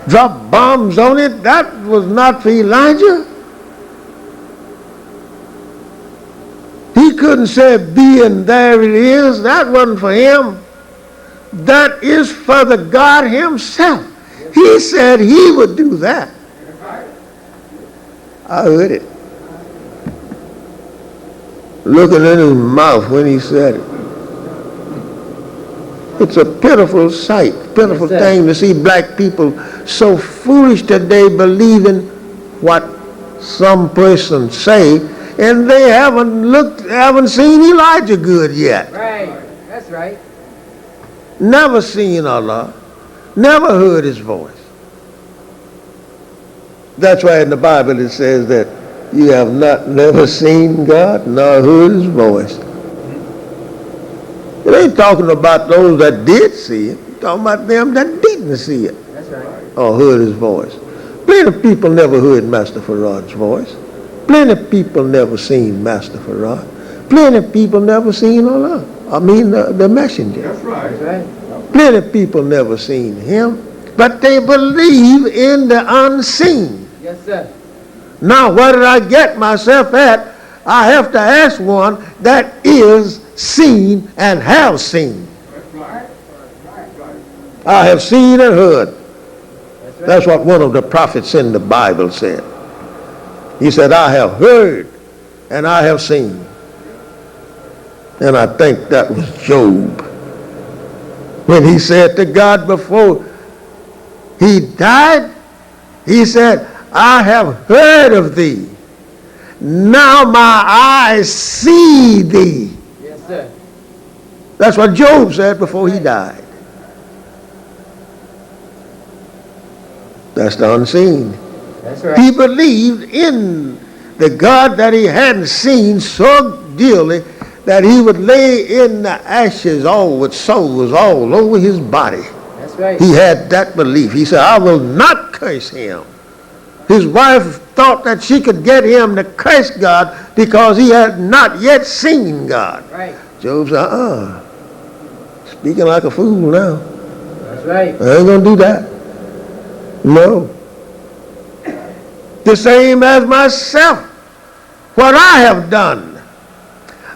Speaker 1: drop bombs on it. That was not for Elijah. He couldn't say, be and there it is. That wasn't for him. That is for the God himself. He said he would do that. I heard it. Looking in his mouth when he said it. It's a pitiful sight, pitiful thing to see black people so foolish that they believe in what some person say, and they haven't seen Elijah good yet.
Speaker 2: Right. That's right.
Speaker 1: Never seen Allah, never heard his voice. That's why in the Bible it says that you have never seen God nor heard his voice. It ain't talking about those that did see it. It's talking about them that didn't see it.
Speaker 2: That's right.
Speaker 1: Or heard his voice. Plenty of people never heard Master Farad's voice. Plenty of people never seen Master Farad. Plenty of people never seen Allah. I mean the messenger.
Speaker 3: That's right.
Speaker 2: That's right.
Speaker 1: Plenty of people never seen him. But they believe in the unseen.
Speaker 2: Yes, sir.
Speaker 1: Now, where did I get myself at? I have to ask one that is seen and have seen.
Speaker 3: That's right.
Speaker 1: I have seen and heard.
Speaker 2: That's right.
Speaker 1: That's what one of the prophets in the Bible said. He said, I have heard and I have seen. And I think that was Job. When he said to God before he died, he said, I have heard of thee. Now my eyes see thee.
Speaker 2: Yes, sir.
Speaker 1: That's what Job said before he died. That's the unseen.
Speaker 2: That's right.
Speaker 1: He believed in the God that he hadn't seen so dearly that he would lay in the ashes all with souls all over his body.
Speaker 2: That's right.
Speaker 1: He had that belief. He said, I will not curse him. His wife thought that she could get him to curse God because he had not yet seen God.
Speaker 2: Right.
Speaker 1: Job said, speaking like a fool now.
Speaker 2: That's right.
Speaker 1: I ain't going to do that. No. The same as myself. What I have done.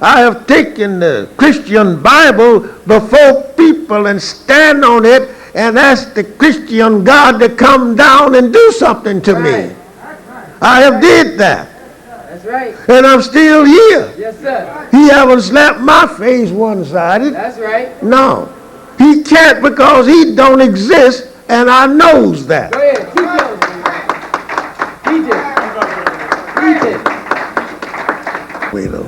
Speaker 1: I have taken the Christian Bible before people and stand on it and ask the Christian God to come down and do something to me. I have did that.
Speaker 2: That's right.
Speaker 1: And I'm still here.
Speaker 2: Yes, sir.
Speaker 1: He haven't slapped my face one-sided.
Speaker 2: That's right.
Speaker 1: No. He can't because he don't exist, and I knows that.
Speaker 2: Go ahead. Keep going. Teach it.
Speaker 1: Wait a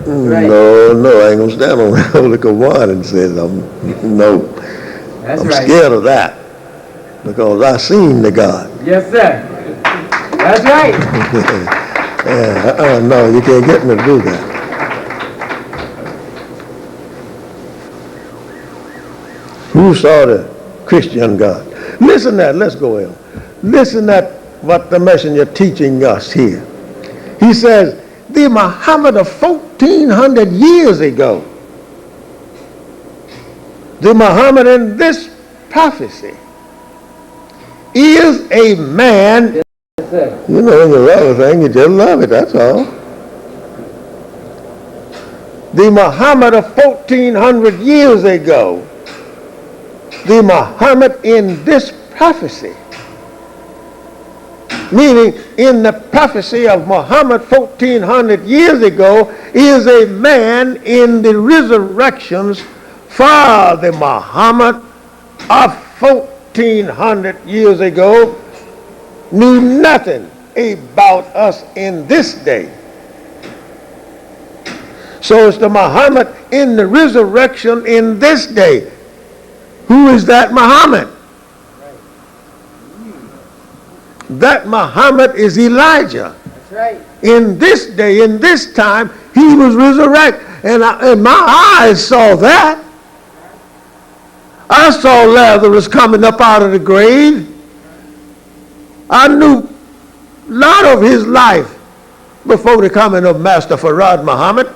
Speaker 2: Right.
Speaker 1: No, I ain't gonna stand on that holy wine and say no.
Speaker 2: That's
Speaker 1: I'm
Speaker 2: right.
Speaker 1: scared of that because I seen the God.
Speaker 2: Yes, sir. That's right.
Speaker 1: No, you can't get me to do that. Who saw the Christian God? Listen that. Let's go in. Listen at what the messenger teaching us here. He says, the Muhammad of 1400 years ago, the Muhammad in this prophecy is a man.
Speaker 2: Yes, sir.
Speaker 1: You know, when you love a thing, you just love it, that's all. The Muhammad of 1400 years ago, the Muhammad in this prophecy, meaning in the prophecy of Muhammad 1400 years ago, is a man in the resurrections for the Muhammad of 1400 years ago knew nothing about us in this day. So it's the Muhammad in the resurrection in this day. Who is that Muhammad? That Muhammad is Elijah.
Speaker 2: That's right.
Speaker 1: In this day, in this time, he was resurrected. And my eyes saw that. I saw Lazarus coming up out of the grave. I knew a lot of his life before the coming of Master Farad Muhammad.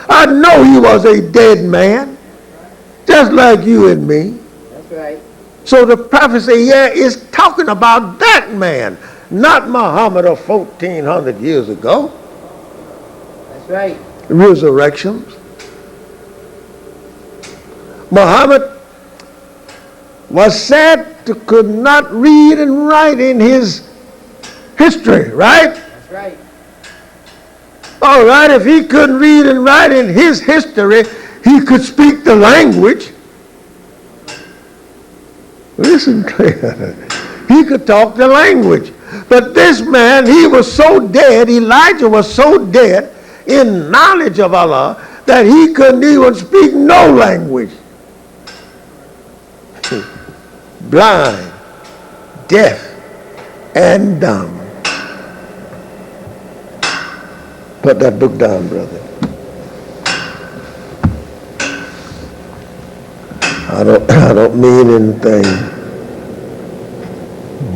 Speaker 1: I know he was a dead man, just like you and me.
Speaker 2: That's right.
Speaker 1: So the prophecy here is talking about that man, not Muhammad of 1400 years ago.
Speaker 2: That's right.
Speaker 1: Resurrections. Muhammad was said to could not read and write in his history, right?
Speaker 2: That's right.
Speaker 1: All right, if he couldn't read and write in his history, he could speak the language. Listen, he could talk the language. But this man, he was so dead, Elijah was so dead in knowledge of Allah that he couldn't even speak no language. Blind, deaf, and dumb. Put that book down, brother. I don't mean anything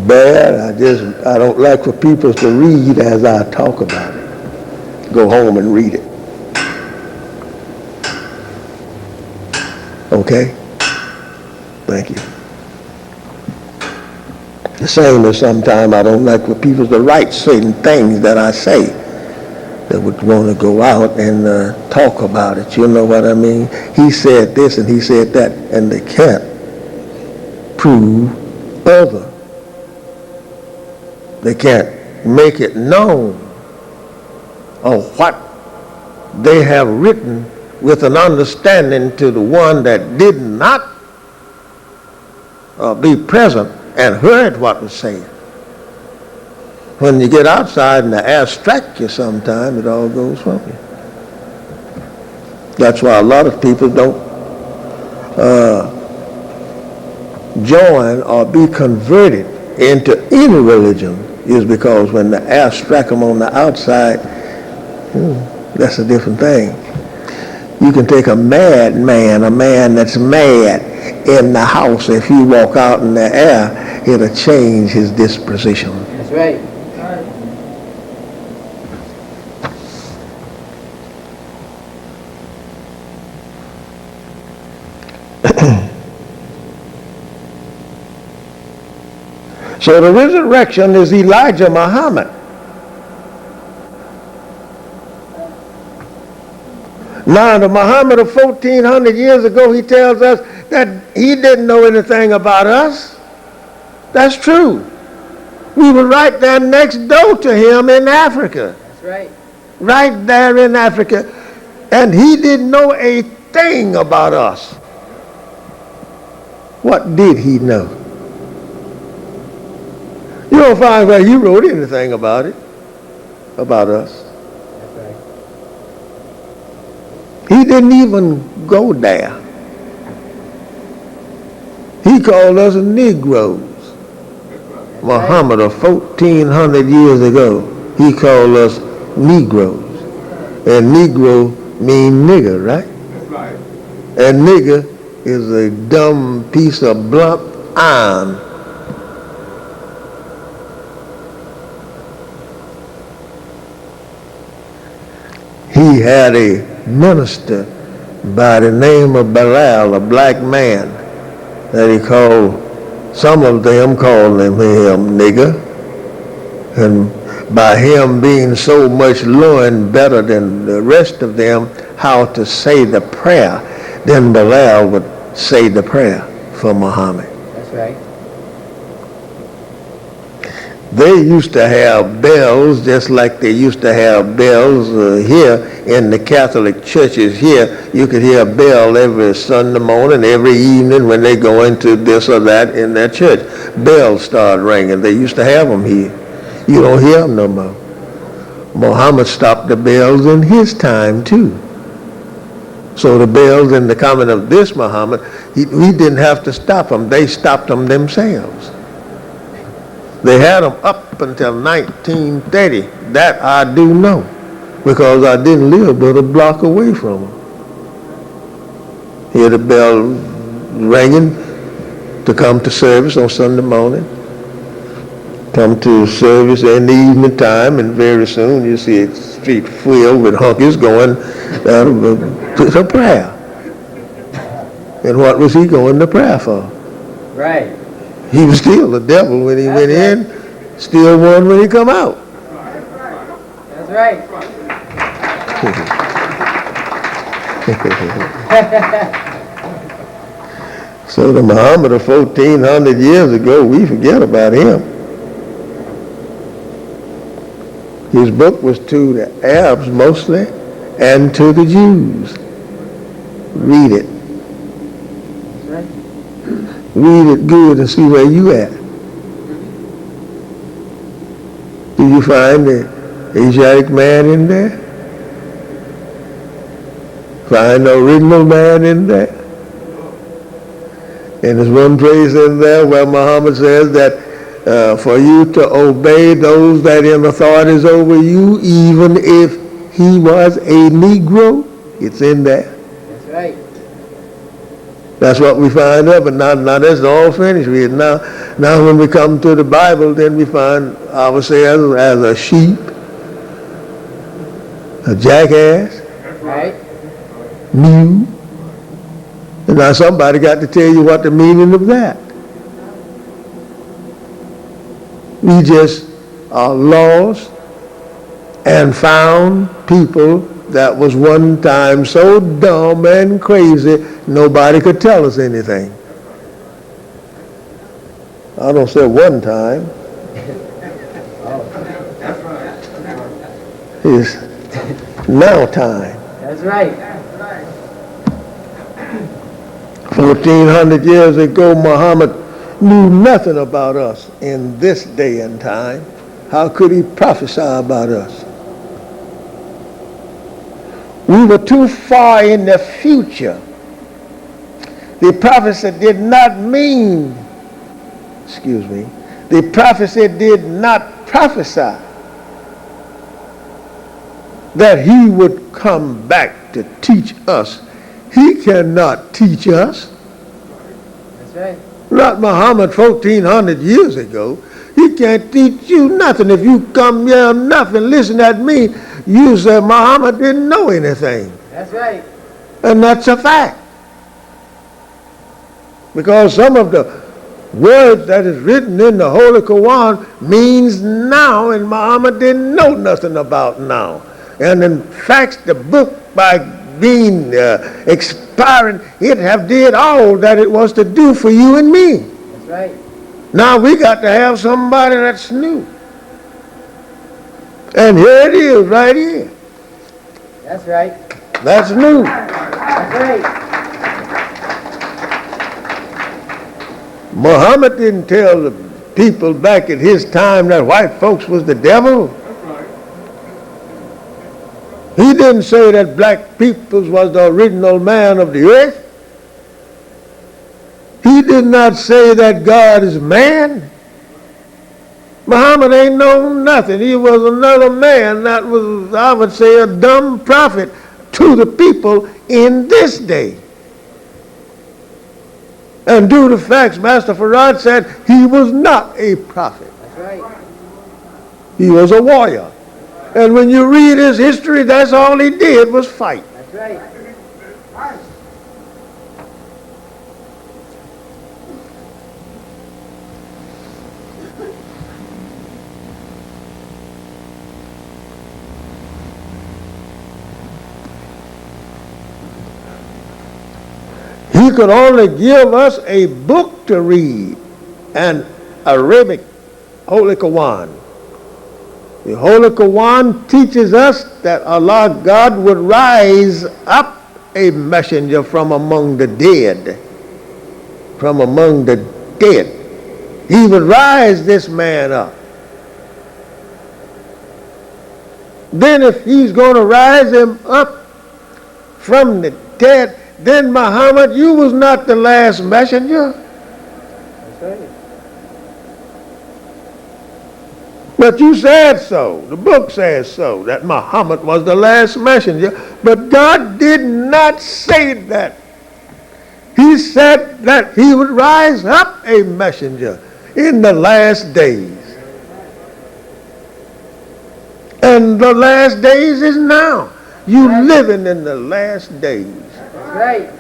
Speaker 1: bad. I don't like for people to read as I talk about it. Go home and read it. Okay? Thank you. The same as sometimes I don't like for people to write certain things that I say. They would want to go out and talk about it. You know what I mean? He said this and he said that, and they can't prove other. They can't make it known of what they have written with an understanding to the one that did not be present and heard what was said. When you get outside and they abstract you sometime, it all goes from you. That's why a lot of people don't join or be converted into any religion is because when the air struck them on the outside, that's a different thing. You can take a madman, a man that's mad in the house. If you walk out in the air, it'll change his disposition.
Speaker 2: That's right.
Speaker 1: So the resurrection is Elijah Muhammad. Now, the Muhammad of 1400 years ago, he tells us that he didn't know anything about us. That's true. We were right there next door to him in Africa.
Speaker 2: That's right.
Speaker 1: Right there in Africa. And he didn't know a thing about us. What did he know? You don't find where he wrote anything about it, about us.
Speaker 2: That's right.
Speaker 1: He didn't even go there. He called us Negroes. Muhammad of 1400 years ago, he called us Negroes. And Negro means nigger, right?
Speaker 3: Right.
Speaker 1: And nigger is a dumb piece of blunt iron. He had a minister by the name of Bilal, a black man, that he called, some of them called him nigger. And by him being so much learned better than the rest of them how to say the prayer, then Bilal would say the prayer for Muhammad.
Speaker 2: That's right.
Speaker 1: They used to have bells just like they used to have bells here in the Catholic churches here. You could hear a bell every Sunday morning, every evening when they go into this or that in their church. Bells start ringing. They used to have them here. You don't hear them no more. Muhammad stopped the bells in his time too. So the bells in the coming of this Muhammad, we didn't have to stop them. They stopped them themselves. They had them up until 1930. That I do know, because I didn't live but a block away from them. Hear the bell ringing to come to service on Sunday morning. Come to service in the evening time, and very soon you see a street filled with hunkies going to prayer. And what was he going to prayer for?
Speaker 2: Right.
Speaker 1: He was still the devil when he went in, still one when he come out.
Speaker 2: That's right.
Speaker 1: So the Muhammad of 1400 years ago, we forget about him. His book was to the Arabs mostly and to the Jews. Read it.
Speaker 2: That's right.
Speaker 1: Read it good and see where you at. Do you find the Asiatic man in there? Find the original man in there? And there's one place in there where Muhammad says that for you to obey those that in authorities over you, even if he was a Negro, it's in there.
Speaker 2: That's right.
Speaker 1: That's what we find out, but now that's all finished. Now when we come to the Bible, then we find ourselves as a sheep, a jackass,
Speaker 2: Right.
Speaker 1: mule. And now somebody got to tell you what the meaning of that. We just are lost and found people that was one time so dumb and crazy nobody could tell us anything. I don't say one time. It's now time.
Speaker 2: That's right.
Speaker 1: 1400 years ago, Muhammad knew nothing about us in this day and time. How could he prophesy about us? We were too far in the future. The prophecy did not mean, The prophecy did not prophesy that he would come back to teach us. He cannot teach us.
Speaker 2: That's right.
Speaker 1: Not Muhammad 1400 years ago. He can't teach you nothing. If you come here nothing, listen at me, you say Muhammad didn't know anything.
Speaker 2: That's right.
Speaker 1: And that's a fact. Because some of the words that is written in the Holy Quran means now, and Muhammad didn't know nothing about now. And in fact, the book, by being expiring, it have did all that it was to do for you and me.
Speaker 2: That's right.
Speaker 1: Now we got to have somebody that's new. And here it is right here.
Speaker 2: That's right.
Speaker 1: That's new.
Speaker 2: That's right.
Speaker 1: Muhammad didn't tell the people back at his time that white folks was the devil. He didn't say that black peoples was the original man of the earth. He did not say that God is man. Muhammad ain't known nothing. He was another man that was, I would say, a dumb prophet to the people in this day. And due to facts, Master Farad said he was not a prophet.
Speaker 2: That's right.
Speaker 1: He was a warrior. And when you read his history, that's all he did was fight.
Speaker 2: That's right.
Speaker 1: He could only give us a book to read, an Arabic Holy Quran. The Holy Quran teaches us that Allah God would rise up a messenger from among the dead. From among the dead. He would rise this man up. Then if he's going to rise him up from the dead, then Muhammad, you was not the last messenger.
Speaker 2: That's right.
Speaker 1: But you said so. The book says so, that Muhammad was the last messenger. But God did not say that. He said that he would rise up a messenger in the last days. And the last days is now. You living in the last days.
Speaker 2: That's right.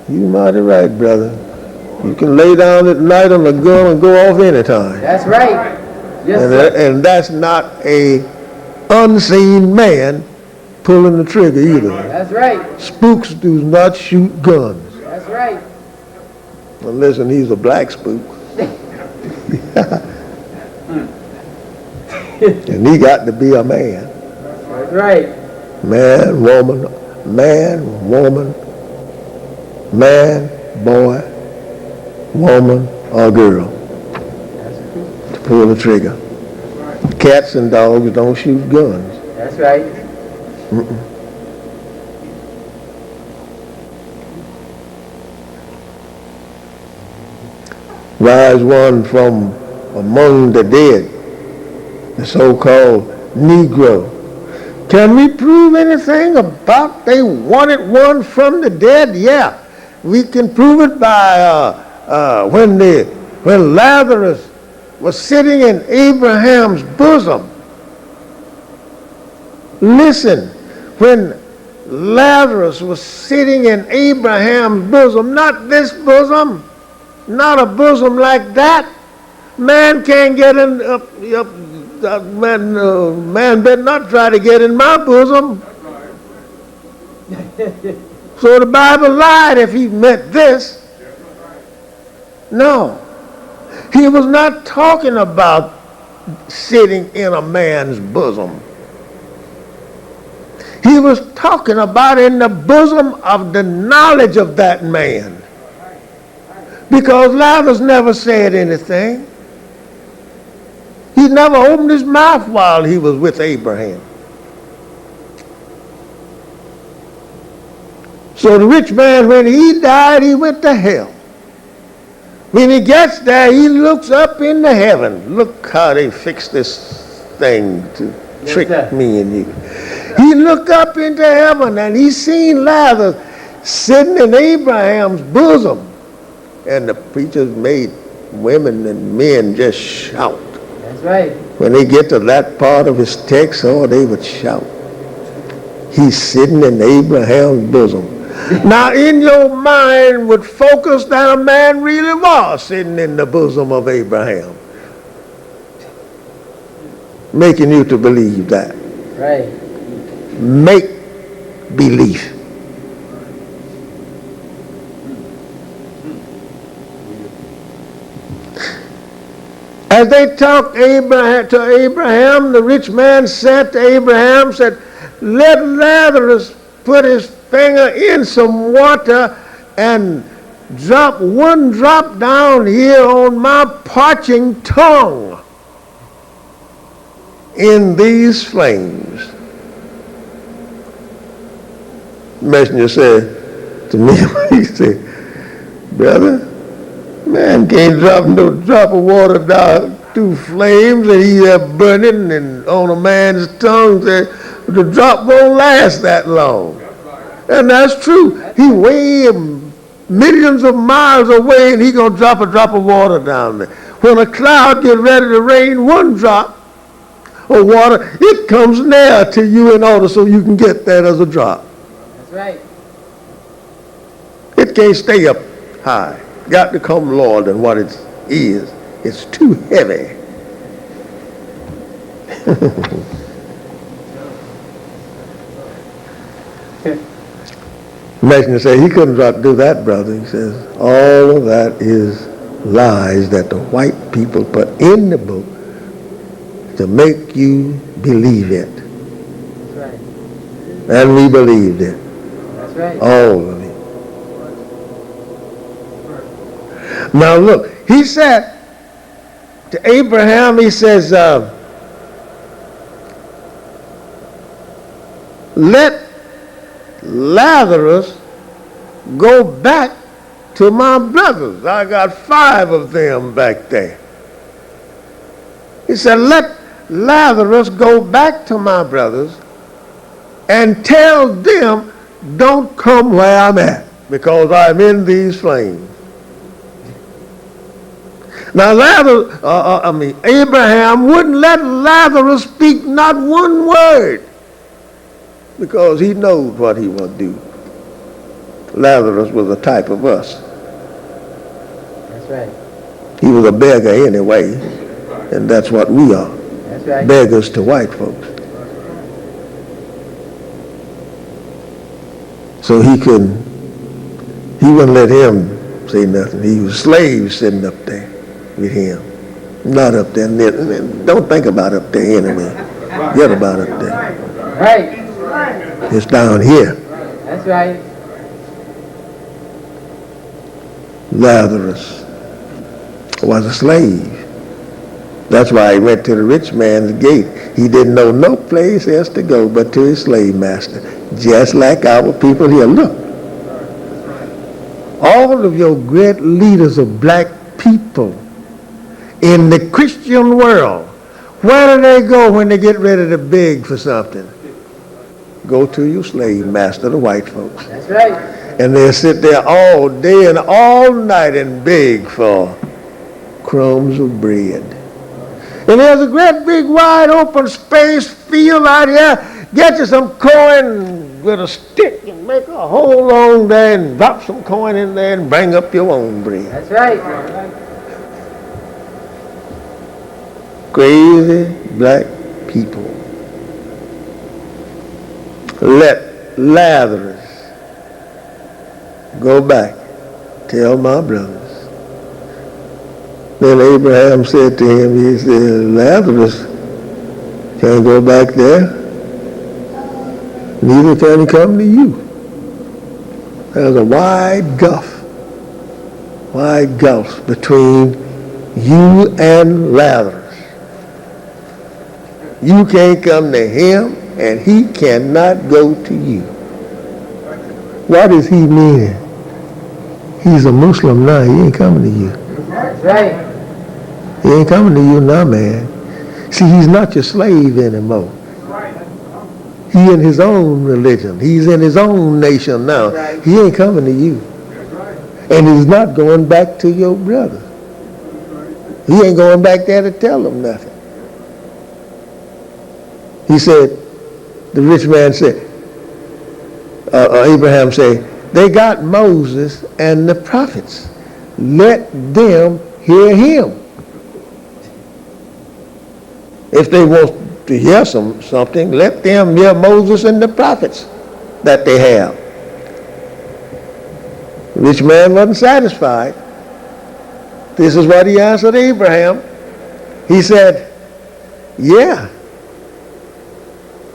Speaker 1: You mighty right, brother. You can lay down at night on the gun and go off anytime.
Speaker 2: That's right. Yes, sir.
Speaker 1: And that's not a unseen man pulling the trigger either.
Speaker 2: That's right.
Speaker 1: Spooks do not shoot guns.
Speaker 2: That's right.
Speaker 1: Unless he's a black spook. And he got to be a man.
Speaker 2: That's right.
Speaker 1: Man, woman, man, boy, woman, or girl. To pull the trigger. Cats and dogs don't shoot guns.
Speaker 2: That's right.
Speaker 1: Rise one from among the dead, the so-called Negro. Can we prove anything about they wanted one from the dead? Yeah, we can prove it by when Lazarus was sitting in Abraham's bosom. Listen, when Lazarus was sitting in Abraham's bosom, not this bosom, not a bosom like that. Man can't get in. Man better not try to get in my bosom. So the Bible lied if he meant this. No, he was not talking about sitting in a man's bosom. He was talking about in the bosom of the knowledge of that man. Because Lazarus never said anything. He never opened his mouth while he was with Abraham. So the rich man, when he died, he went to hell. When he gets there, he looks up into heaven. Look how they fixed this thing to trick me and you. He looked up into heaven and he seen Lazarus sitting in Abraham's bosom. And the preachers made women and men just shout.
Speaker 2: That's right.
Speaker 1: When they get to that part of his text, oh, they would shout. He's sitting in Abraham's bosom. Now, in your mind would focus that a man really was sitting in the bosom of Abraham, making you to believe that.
Speaker 2: Right.
Speaker 1: Make belief. As they talked to Abraham, the rich man said to Abraham, said, let Lazarus put his finger in some water and drop one drop down here on my parching tongue in these flames. The messenger said to me, he said, brother, man can't drop no drop of water down through flames and he burning and on a man's tongue. The drop won't last that long. And that's true. He way millions of miles away and he gonna drop a drop of water down there. When a cloud get ready to rain, one drop of water, it comes near to you in order so you can get that as a drop.
Speaker 2: That's right.
Speaker 1: It can't stay up high. Got to come lower than what it is. It's too heavy. Messenger said he couldn't do that, brother. He says all of that is lies that the white people put in the book to make you believe it.
Speaker 2: That's right.
Speaker 1: And we believed it.
Speaker 2: That's right.
Speaker 1: All of it. Now look, he said to Abraham, he says, let Lazarus go back to my brothers. I got 5 of them back there. He said, let Lazarus go back to my brothers and tell them, don't come where I'm at because I'm in these flames. Now Abraham wouldn't let Lazarus speak not one word because he knows what he will do. Lazarus was a type of us.
Speaker 2: That's right.
Speaker 1: He was a beggar anyway, and that's what we are.
Speaker 2: That's right.
Speaker 1: Beggars to white folks. So he wouldn't let him say nothing. He was slaves sitting up there with him. Not up there. Don't think about up there anyway. Forget about up there.
Speaker 2: Right.
Speaker 1: It's down here.
Speaker 2: That's right.
Speaker 1: Lazarus was a slave. That's why he went to the rich man's gate. He didn't know no place else to go but to his slave master. Just like our people here. Look, all of your great leaders of black people in the Christian world, where do they go when they get ready to beg for something? Go to your slave master, the white folks.
Speaker 2: That's right.
Speaker 1: And they'll sit there all day and all night and beg for crumbs of bread. And there's a great big wide open space field out here. Get you some coin with a stick and make a hole on there and drop some coin in there and bring up your own bread.
Speaker 2: That's right.
Speaker 1: Crazy black people. Let Lazarus go back, tell my brothers. Then Abraham said to him, he said, Lazarus can't go back there. Neither can he come to you. There's a wide gulf between you and Lazarus. You can't come to him and he cannot go to you. What is he meaning? He's a Muslim now. He ain't coming to you.
Speaker 2: That's right.
Speaker 1: He ain't coming to you now, man. See, he's not your slave anymore. He in his own religion. He's in his own nation now.
Speaker 2: Right.
Speaker 1: He ain't coming to you. And he's not going back to your brother. He ain't going back there to tell him nothing. He said, the rich man said, Abraham said, they got Moses and the prophets. Let them hear him. If they want to hear something, let them hear Moses and the prophets that they have. The rich man wasn't satisfied. This is what he answered Abraham. He said, yeah,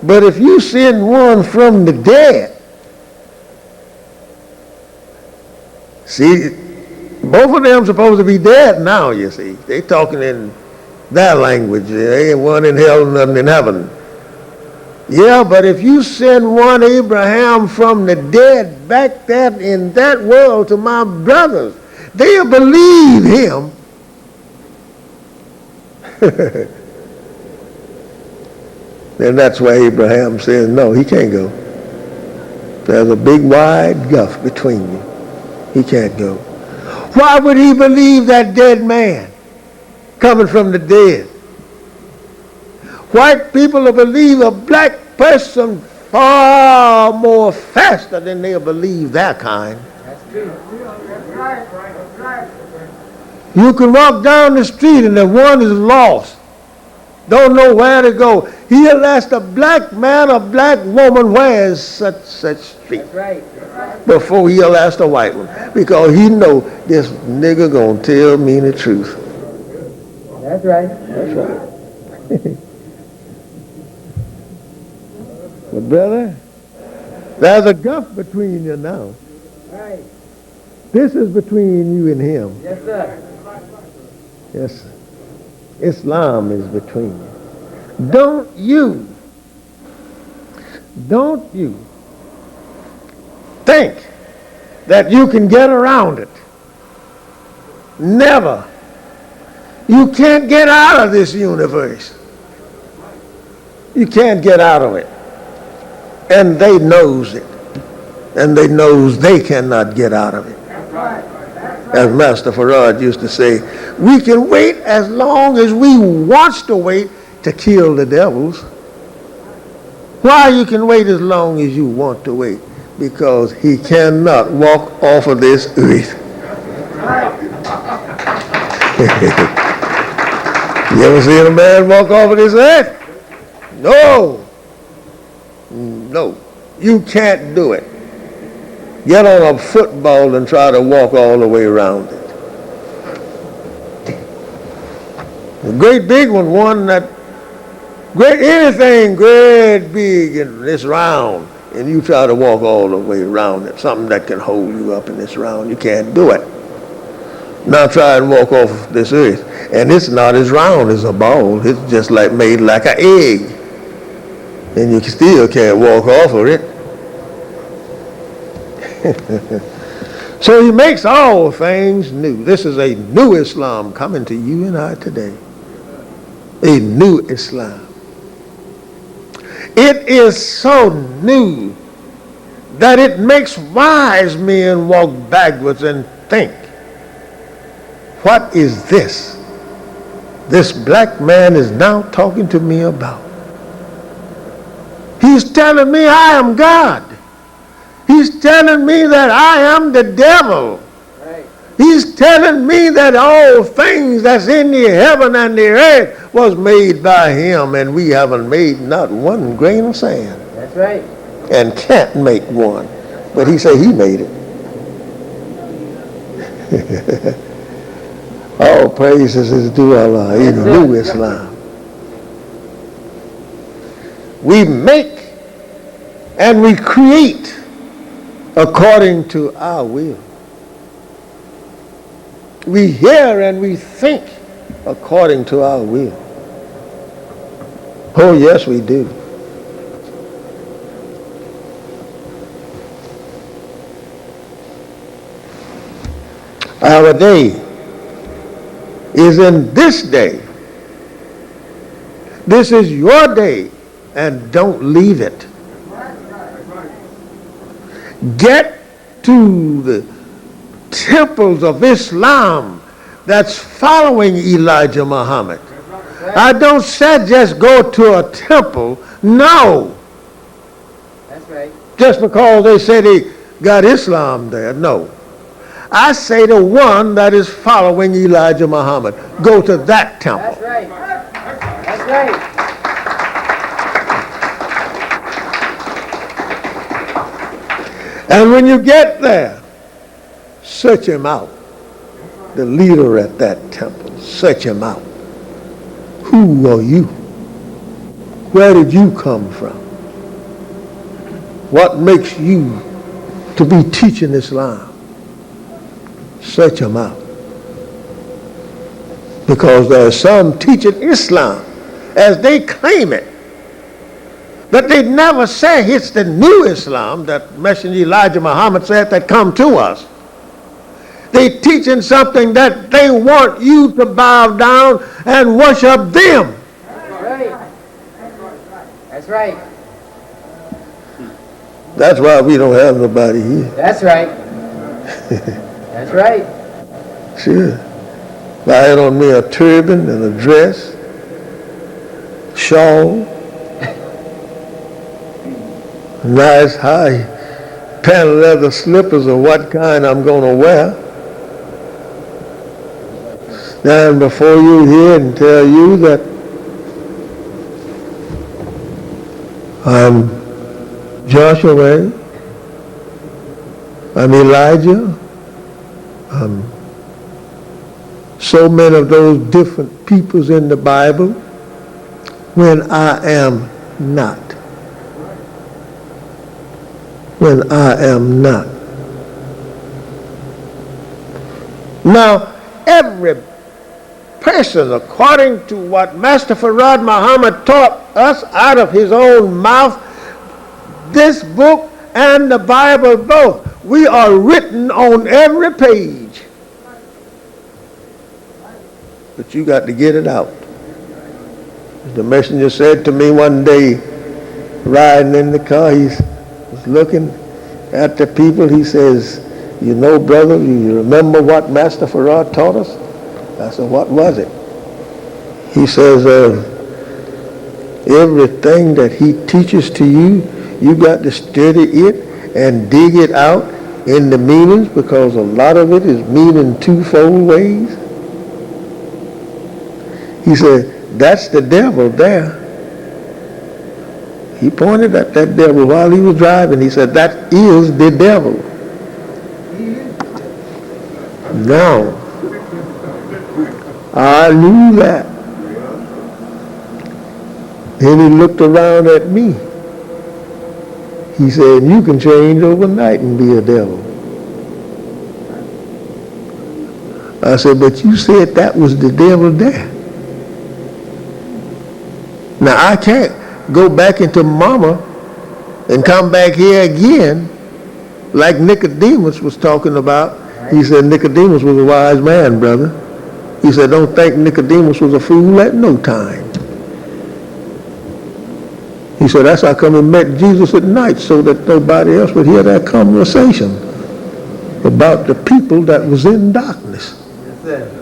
Speaker 1: but if you send one from the dead, see, both of them supposed to be dead now, you see. They talking in their language. There ain't one in hell and none in heaven. Yeah, but if you send one Abraham from the dead back there in that world to my brothers, they'll believe him. And that's why Abraham says, no, he can't go. There's a big wide gulf between you. He can't go. Why would he believe that dead man coming from the dead? White people will believe a black person far more faster than they'll believe their kind.
Speaker 2: That's true.
Speaker 1: You can walk down the street and the one is lost, don't know where to go. He'll ask a black man or black woman, where is such street?
Speaker 2: That's right.
Speaker 1: Before he'll ask the white one, because he know this nigga gonna tell me the truth.
Speaker 2: That's right.
Speaker 1: That's right. But brother, there's a gulf between you now.
Speaker 2: Right.
Speaker 1: This is between you and him.
Speaker 2: Yes, sir.
Speaker 1: Yes, sir. Islam is between you. Don't you think that you can get around it. Never. You can't get out of this universe. You can't get out of it. And they knows it. And they knows they cannot get out of it. As Master Farad used to say, we can wait as long as we want to wait to kill the devils. Why you can wait as long as you want to wait? Because he cannot walk off of this earth. You ever seen a man walk off of this earth? No. No. You can't do it. Get on a football and try to walk all the way around it. The great big one that great anything great big and it's round, and you try to walk all the way around it, something that can hold you up and it's round, you can't do it. Now try and walk off this earth, and it's not as round as a ball. It's just like made like an egg, and you still can't walk off of it. So he makes all things new. This is a new Islam coming to you and I today. A new Islam. It is so new that it makes wise men walk backwards and think, what is this black man is now talking to me about? He's telling me I am God. He's telling me that I am the devil.
Speaker 2: Right.
Speaker 1: He's telling me that all things that's in the heaven and the earth was made by him, and we haven't made not one grain of sand.
Speaker 2: That's right.
Speaker 1: And can't make one. But he said he made it. All praises is due Allah, in new Islam. We make and we create according to our will. We hear and we think according to our will. Oh, yes, we do. Our day is in this day. This is your day, and don't leave it. Get to the temples of Islam that's following Elijah Muhammad. I don't say just go to a temple. No.
Speaker 2: That's right.
Speaker 1: Just because they say they got Islam there. No. I say the one that is following Elijah Muhammad. Go to that temple.
Speaker 2: That's right. That's right.
Speaker 1: And when you get there, search him out. The leader at that temple. Search him out. Who are you? Where did you come from? What makes you to be teaching Islam? Search them out. Because there are some teaching Islam as they claim it. But they never say it's the new Islam that Messenger Elijah Muhammad said that come to us. They teaching something that they want you to bow down and worship them.
Speaker 2: That's right. That's right.
Speaker 1: That's why we don't have nobody here.
Speaker 2: That's right. That's right.
Speaker 1: Sure. I had on me a turban and a dress, shawl, nice high panel leather slippers or what kind I'm going to wear. Stand before you here and tell you that I'm Joshua, I'm Elijah, I'm so many of those different peoples in the Bible when I am not. When I am not. Now, every person, according to what Master Farad Muhammad taught us out of his own mouth, this book and the Bible both, we are written on every page. But you got to get it out. The messenger said to me one day, riding in the car, he was looking at the people, he says, you know, brother, you remember what Master Farad taught us? I said, what was it? He says, everything that he teaches to you, you got to study it and dig it out in the meanings, because a lot of it is meaning twofold ways. He said, that's the devil there. He pointed at that devil while he was driving. He said, that is the devil. Now, I knew that. Then he looked around at me. He said, you can change overnight and be a devil. I said, but you said that was the devil there. Now, I can't go back into mama and come back here again like Nicodemus was talking about. He said Nicodemus was a wise man, brother. He said, don't think Nicodemus was a fool at no time. He said, that's how come he met Jesus at night, so that nobody else would hear that conversation about the people that was in darkness.
Speaker 2: Yes, sir.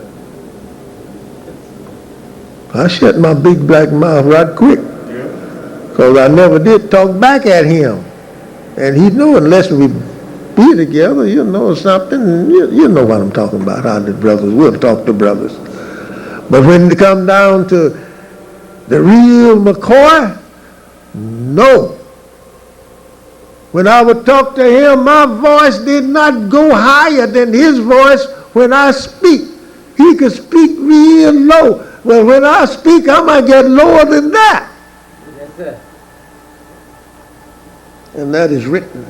Speaker 1: I shut my big black mouth right quick, because I never did talk back at him. And he knew unless we be together, you know something, you know what I'm talking about, how the brothers, we'll talk to brothers. But when it come down to the real McCoy, no. When I would talk to him, my voice did not go higher than his voice when I speak. He could speak real low. Well, when I speak, I might get lower than that.
Speaker 2: Yes, sir.
Speaker 1: And that is written.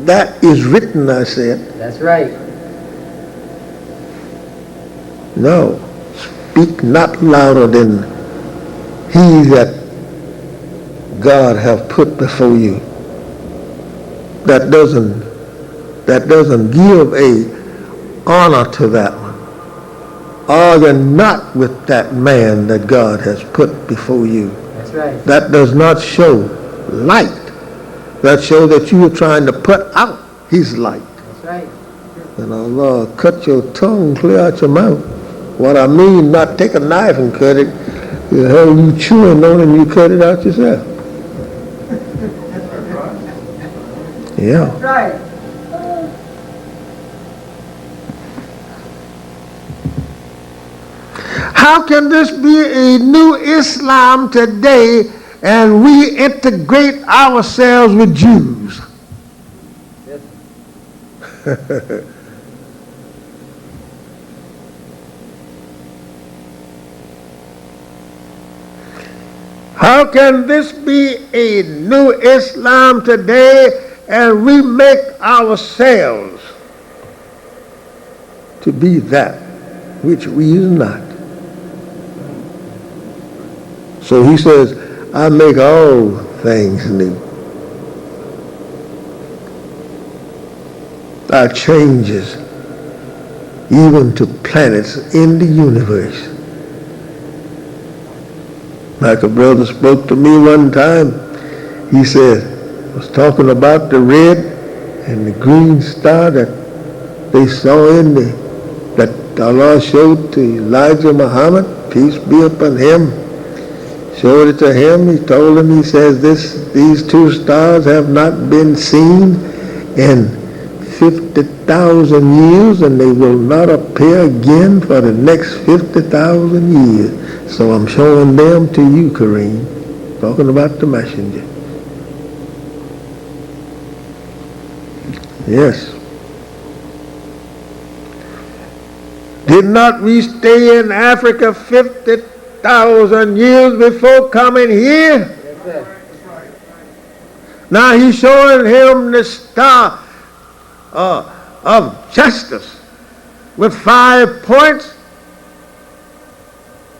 Speaker 1: That is written, I said.
Speaker 2: That's right.
Speaker 1: No. Speak not louder than he that God have put before you. That doesn't give a honor to that one. argue not with that man that God has put before you.
Speaker 2: That's right.
Speaker 1: That does not show light. That shows that you are trying to put out his light.
Speaker 2: That's right.
Speaker 1: And Allah, cut your tongue, clear out your mouth. What I mean, not take a knife and cut it. You chewing on it and you cut it out yourself. Yeah.
Speaker 3: That's right.
Speaker 1: How can this be a new Islam today and we integrate ourselves with Jews?
Speaker 2: Yes.
Speaker 1: How can this be a new Islam today and we make ourselves to be that which we is not? So he says, I make all things new. Our changes even to planets in the universe. Like a brother spoke to me one time, he said, was talking about the red and the green star that they saw that Allah showed to Elijah Muhammad, peace be upon him. Showed it to him. He told him, he says, these two stars have not been seen in 50,000 years, and they will not appear again for the next 50,000 years. So I'm showing them to you, Kareem, talking about the messenger. Yes. Did not we stay in Africa 50,000 years before coming here?
Speaker 2: Yes, sir.
Speaker 1: Now he's showing him the star of justice with 5 points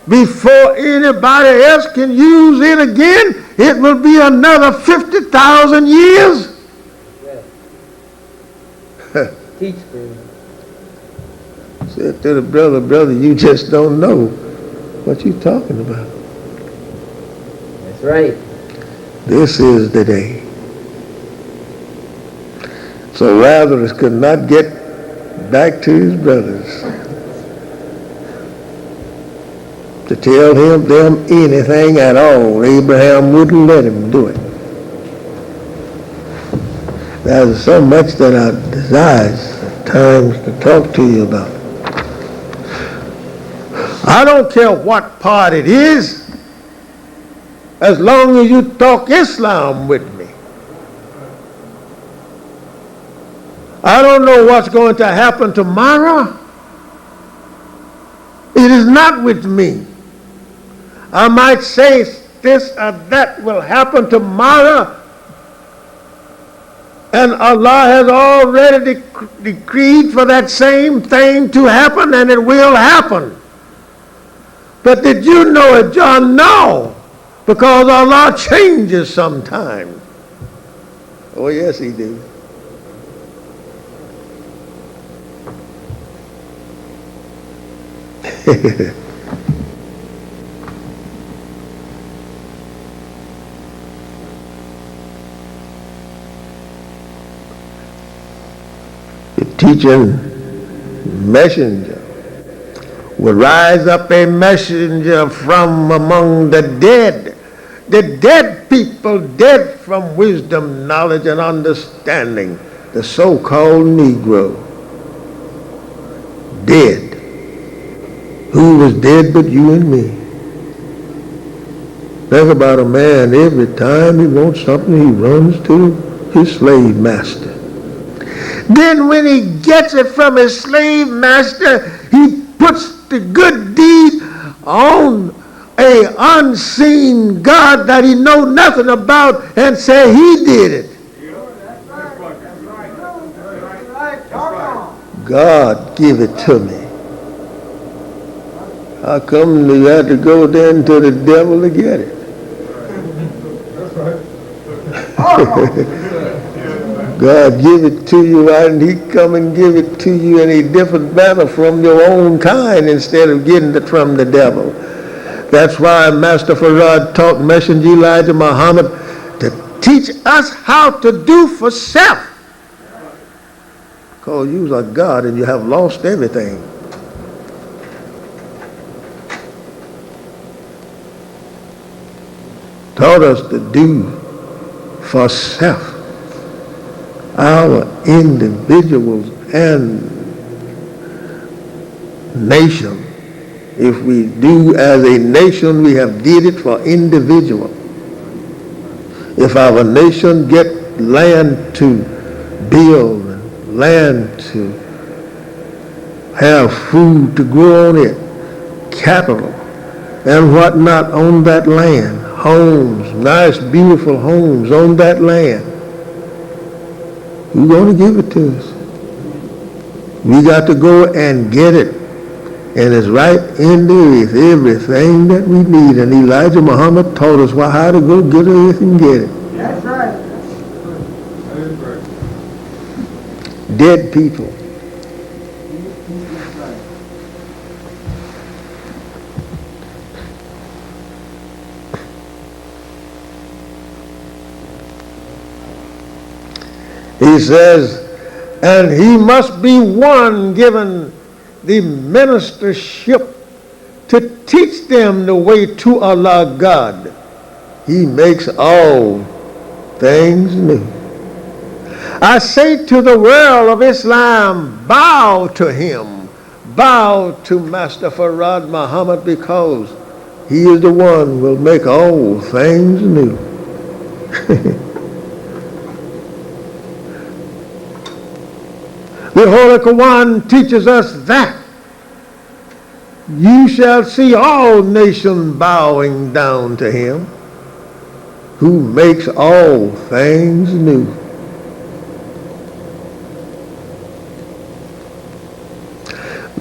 Speaker 1: before anybody else can use it again. It will be another 50,000 years.
Speaker 2: Yes. Teach, brother.
Speaker 1: Said to the brother, you just don't know what you're talking about.
Speaker 2: That's right.
Speaker 1: This is the day. So Lazarus could not get back to his brothers to tell them anything at all. Abraham wouldn't let him do it. There's so much that I desire at times to talk to you about. I don't care what part it is, as long as you talk Islam with me. I don't know what's going to happen tomorrow. It is not with me. I might say this or that will happen tomorrow, and Allah has already decreed for that same thing to happen, and it will happen. But did you know it, John? No, because Allah changes sometimes. Oh, yes, he do. The teaching messenger will rise up a messenger from among the dead people, dead from wisdom, knowledge, and understanding, the so-called Negro. Dead. Who was dead but you and me? Think about a man, every time he wants something, he runs to his slave master. Then when he gets it from his slave master, he puts the good deed on a unseen God that he know nothing about and say he did it. God give it to me. How come you had to go then to the devil to get it? God give it to you, why didn't he come and give it to you in a different manner from your own kind instead of getting it from the devil? That's why Master Farad taught Messenger Elijah Muhammad to teach us how to do for self. Because you are God and you have lost everything. Taught us to do for self. Our individuals and nation. If we do as a nation, we have did it for individual. If our nation get land to build, land to have food to grow on it, capital and whatnot on that land, homes, nice beautiful homes on that land, who's going to give it to us? We got to go and get it. And it's right in there is everything that we need. And Elijah Muhammad taught us how to go get it and get it.
Speaker 3: That's right.
Speaker 1: Dead people.
Speaker 3: That's right.
Speaker 1: He says, and he must be one given the ministership to teach them the way to Allah God. He makes all things new. I say to the world of Islam, bow to him. Bow to Master Farad Muhammad, because he is the one who will make all things new. The Holy Quran teaches us that you shall see all nations bowing down to him who makes all things new.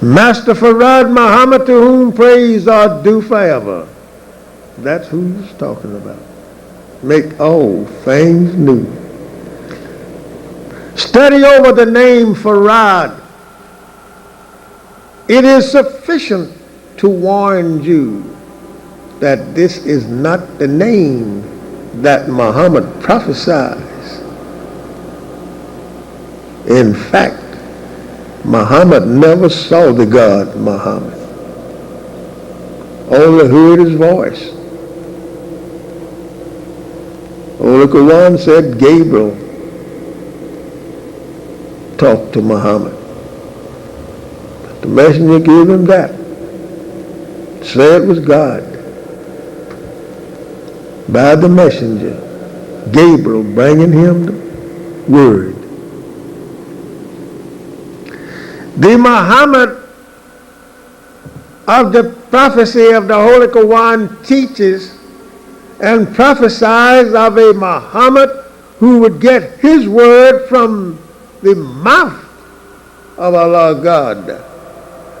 Speaker 1: Master Farad Muhammad, to whom praise are due forever. That's who he's talking about. Make all things new. Study over the name Farad. It is sufficient to warn you that this is not the name that Muhammad prophesies. In fact, Muhammad never saw the God Muhammad, only heard his voice. Holy Quran said Gabriel talked to Muhammad. The messenger gave him that. Said it was God. By the messenger, Gabriel bringing him the word. The Muhammad of the prophecy of the Holy Quran teaches and prophesies of a Muhammad who would get his word from the mouth of Allah God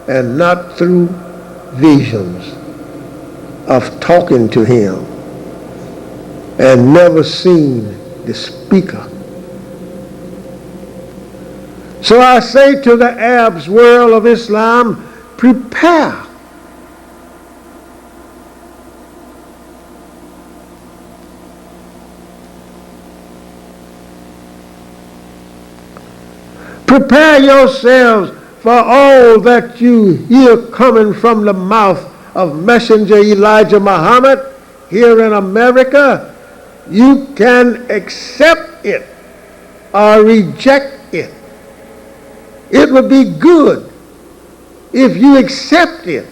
Speaker 1: and not through visions of talking to him and never seen the speaker. So I say to the Arabs world of Islam, prepare. Prepare yourselves for all that you hear coming from the mouth of Messenger Elijah Muhammad here in America. You can accept it or reject it. It would be good if you accept it.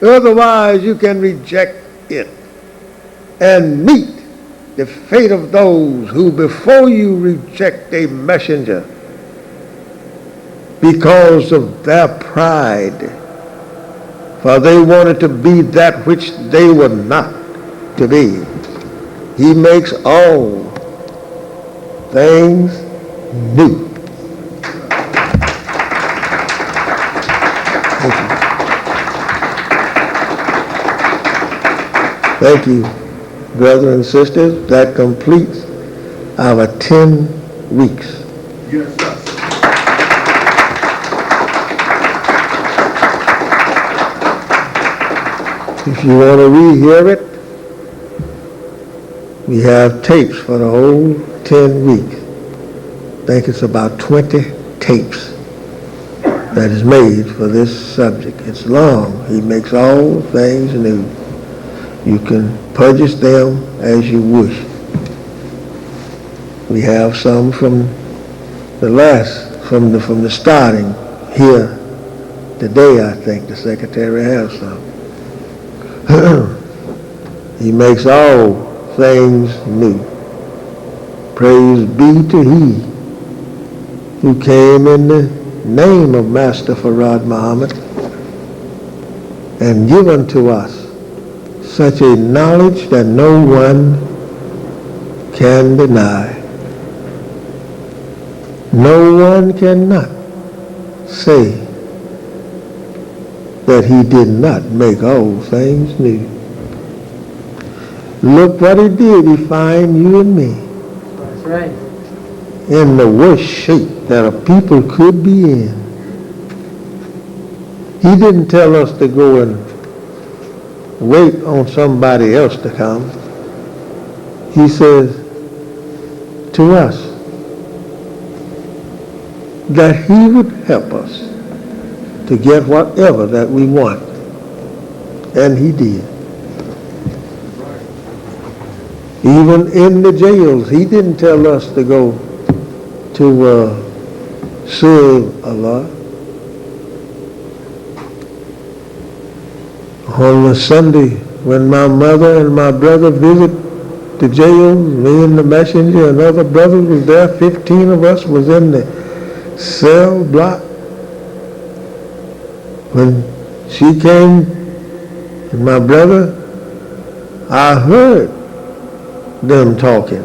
Speaker 1: Otherwise, you can reject it and meet the fate of those who before you reject a messenger because of their pride, for they wanted to be that which they were not to be. He makes all things new. Thank you, brothers and sisters. That completes our 10 weeks.
Speaker 3: Yes, sir.
Speaker 1: If you want to rehear it, we have tapes for the whole 10 weeks. I think it's about 20 tapes that is made for this subject. It's long. He makes all things new. You can purchase them as you wish. We have some from the starting here today. I think the secretary has some. He makes all things new. Praise be to He who came in the name of Master Farad Muhammad and given to us such a knowledge that no one can deny. No one cannot say that he did not make all things new. Look what he did. He found you and me
Speaker 2: That's right.
Speaker 1: in the worst shape that a people could be in. He didn't tell us to go and wait on somebody else to come. He says to us that he would help us to get whatever that we want. And he did. Even in the jails, he didn't tell us to go to serve Allah. On a Sunday, when my mother and my brother visit the jail, me and the messenger and other brothers was there, 15 of us was in the cell block. When she came and my brother, I heard them talking.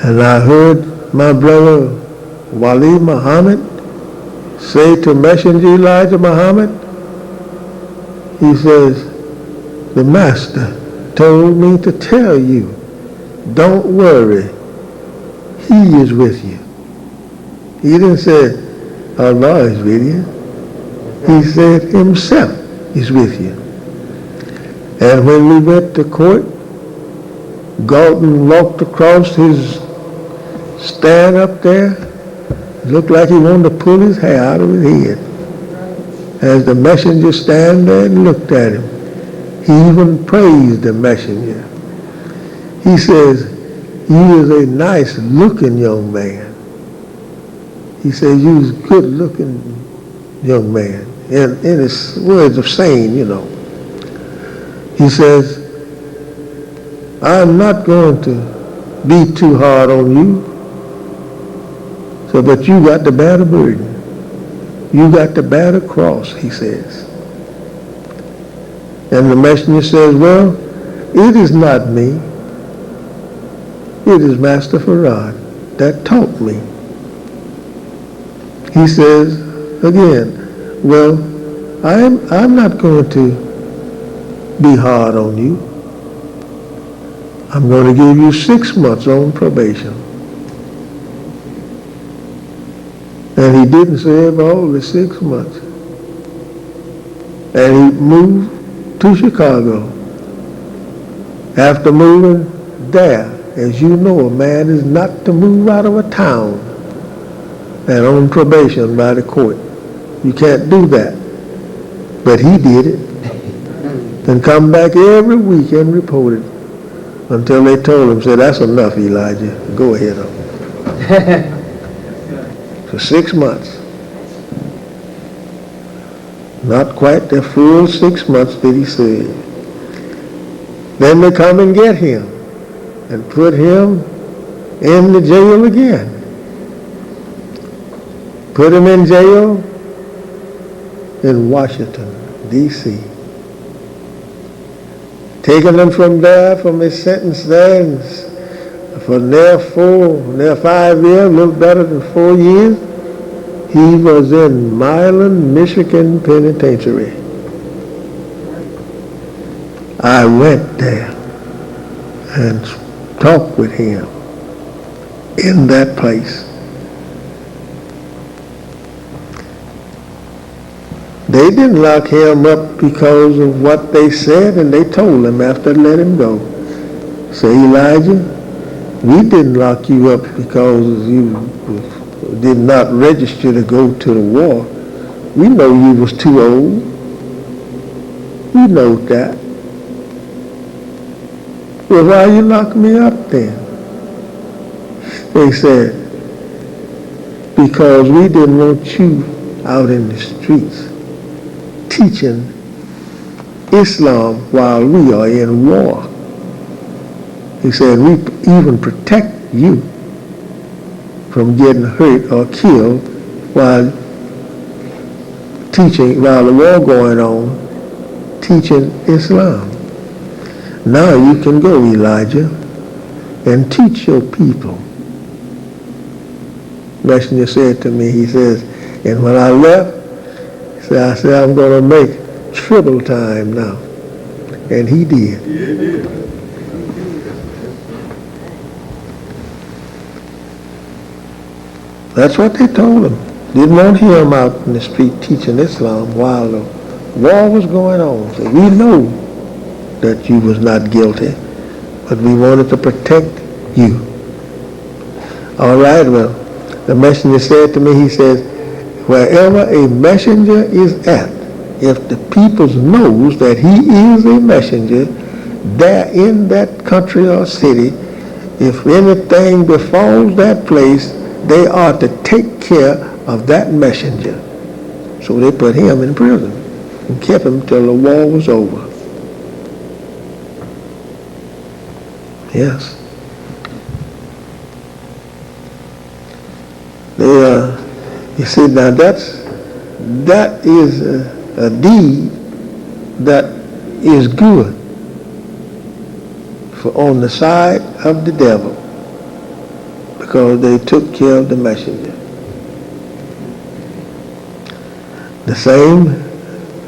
Speaker 1: And I heard my brother Wali Muhammad say to Messenger Elijah Muhammad, he says, the Master told me to tell you, don't worry, he is with you. He didn't say, Allah is with you. He said himself is with you. And when we went to court, Galton walked across his stand up there. Looked like he wanted to pull his hair out of his head. As the messenger stand there and looked at him, he even praised the messenger. He says, you is a nice looking young man. He said, you is a good looking young man. In his words of saying, you know. He says, I'm not going to be too hard on you, so but you got to bear the burden. You got to bear the cross, he says. And the messenger says, well, it is not me. It is Master Farad that taught me. He says again, well, I'm not going to be hard on you. I'm going to give you 6 months on probation. And he didn't serve all the 6 months. And he moved to Chicago. After moving there, as you know, a man is not to move out of a town and on probation by the court. You can't do that. But he did it. And come back every week and report it until they told him, said, that's enough, Elijah. Go ahead on. For 6 months. Not quite the full 6 months did he serve. Then they come and get him and put him in the jail again. Put him in jail in Washington, D.C. Taking him from there, from his sentence there, and for near 5 years, a little better than 4 years, he was in Milan, Michigan Penitentiary. I went there and talked with him. in that place. They didn't lock him up because of what they said, and they told him after they let him go. Say, Elijah, we didn't lock you up because you did not register to go to the war. We know you was too old. We know that. Well, why you lock me up then? They said, because we didn't want you out in the streets teaching Islam while we are in war. He said, we even protect you from getting hurt or killed while the war going on, teaching Islam. Now you can go, Elijah, and teach your people. Messenger said to me, he says, and when I left, I said, I'm going to make triple time now. And he did. That's what they told him. Didn't want him out in the street teaching Islam while the war was going on. So we know that you was not guilty, but we wanted to protect you. All right, well, the messenger said to me, he says, wherever a messenger is at, if the people knows that he is a messenger, there in that country or city, if anything befalls that place, they are to take care of that messenger. So they put him in prison and kept him till the war was over. Yes. You see, now that is a deed that is good for on the side of the devil, because they took care of the messenger. The same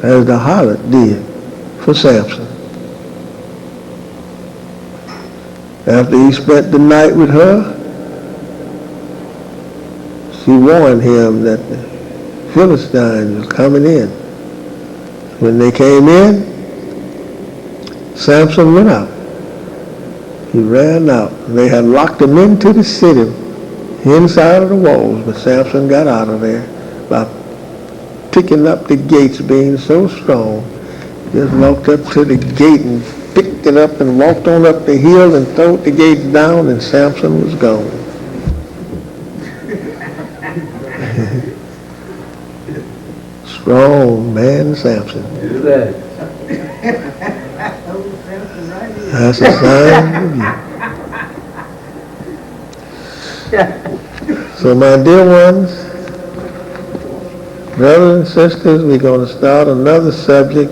Speaker 1: as the harlot did for Samson. After he spent the night with her, she warned him that the Philistines was coming in. When they came in, Samson went out. He ran out. They had locked him into the city, inside of the walls, but Samson got out of there by picking up the gates, being so strong. Just walked up to the gate and picked it up and walked on up the hill and threw the gates down, and Samson was gone. Strong man Samson. That's a sign of you. So my dear ones, brothers and sisters, we're going to start another subject,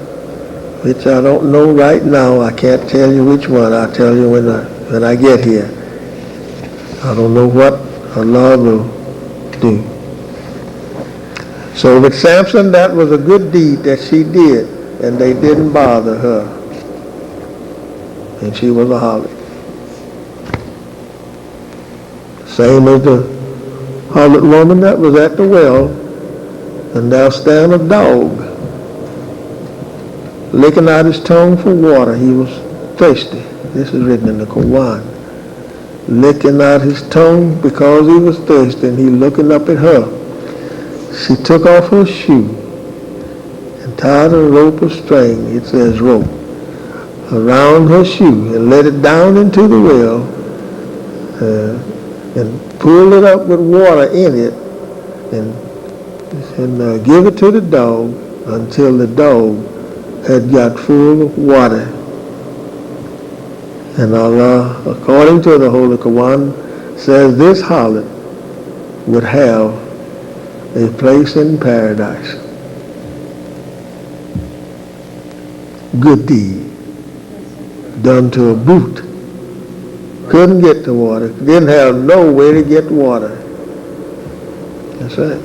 Speaker 1: which I don't know right now. I can't tell you which one. I'll tell you when I get here. I don't know what Allah will do. So with Samson, that was a good deed that she did, and they didn't bother her. And she was a harlot. Same as the harlot woman that was at the well, and there stand a dog licking out his tongue for water. He was thirsty. This is written in the Quran. Licking out his tongue because he was thirsty, and he looking up at her. She took off her shoe and tied a rope of string, it says rope, around her shoe and let it down into the well and pulled it up with water in it and give it to the dog until the dog had got full of water. And Allah, according to the Holy Quran, says this harlot would have a place in paradise. Good deed done to a brute. Couldn't get the water. Didn't have no way to get water. That's right.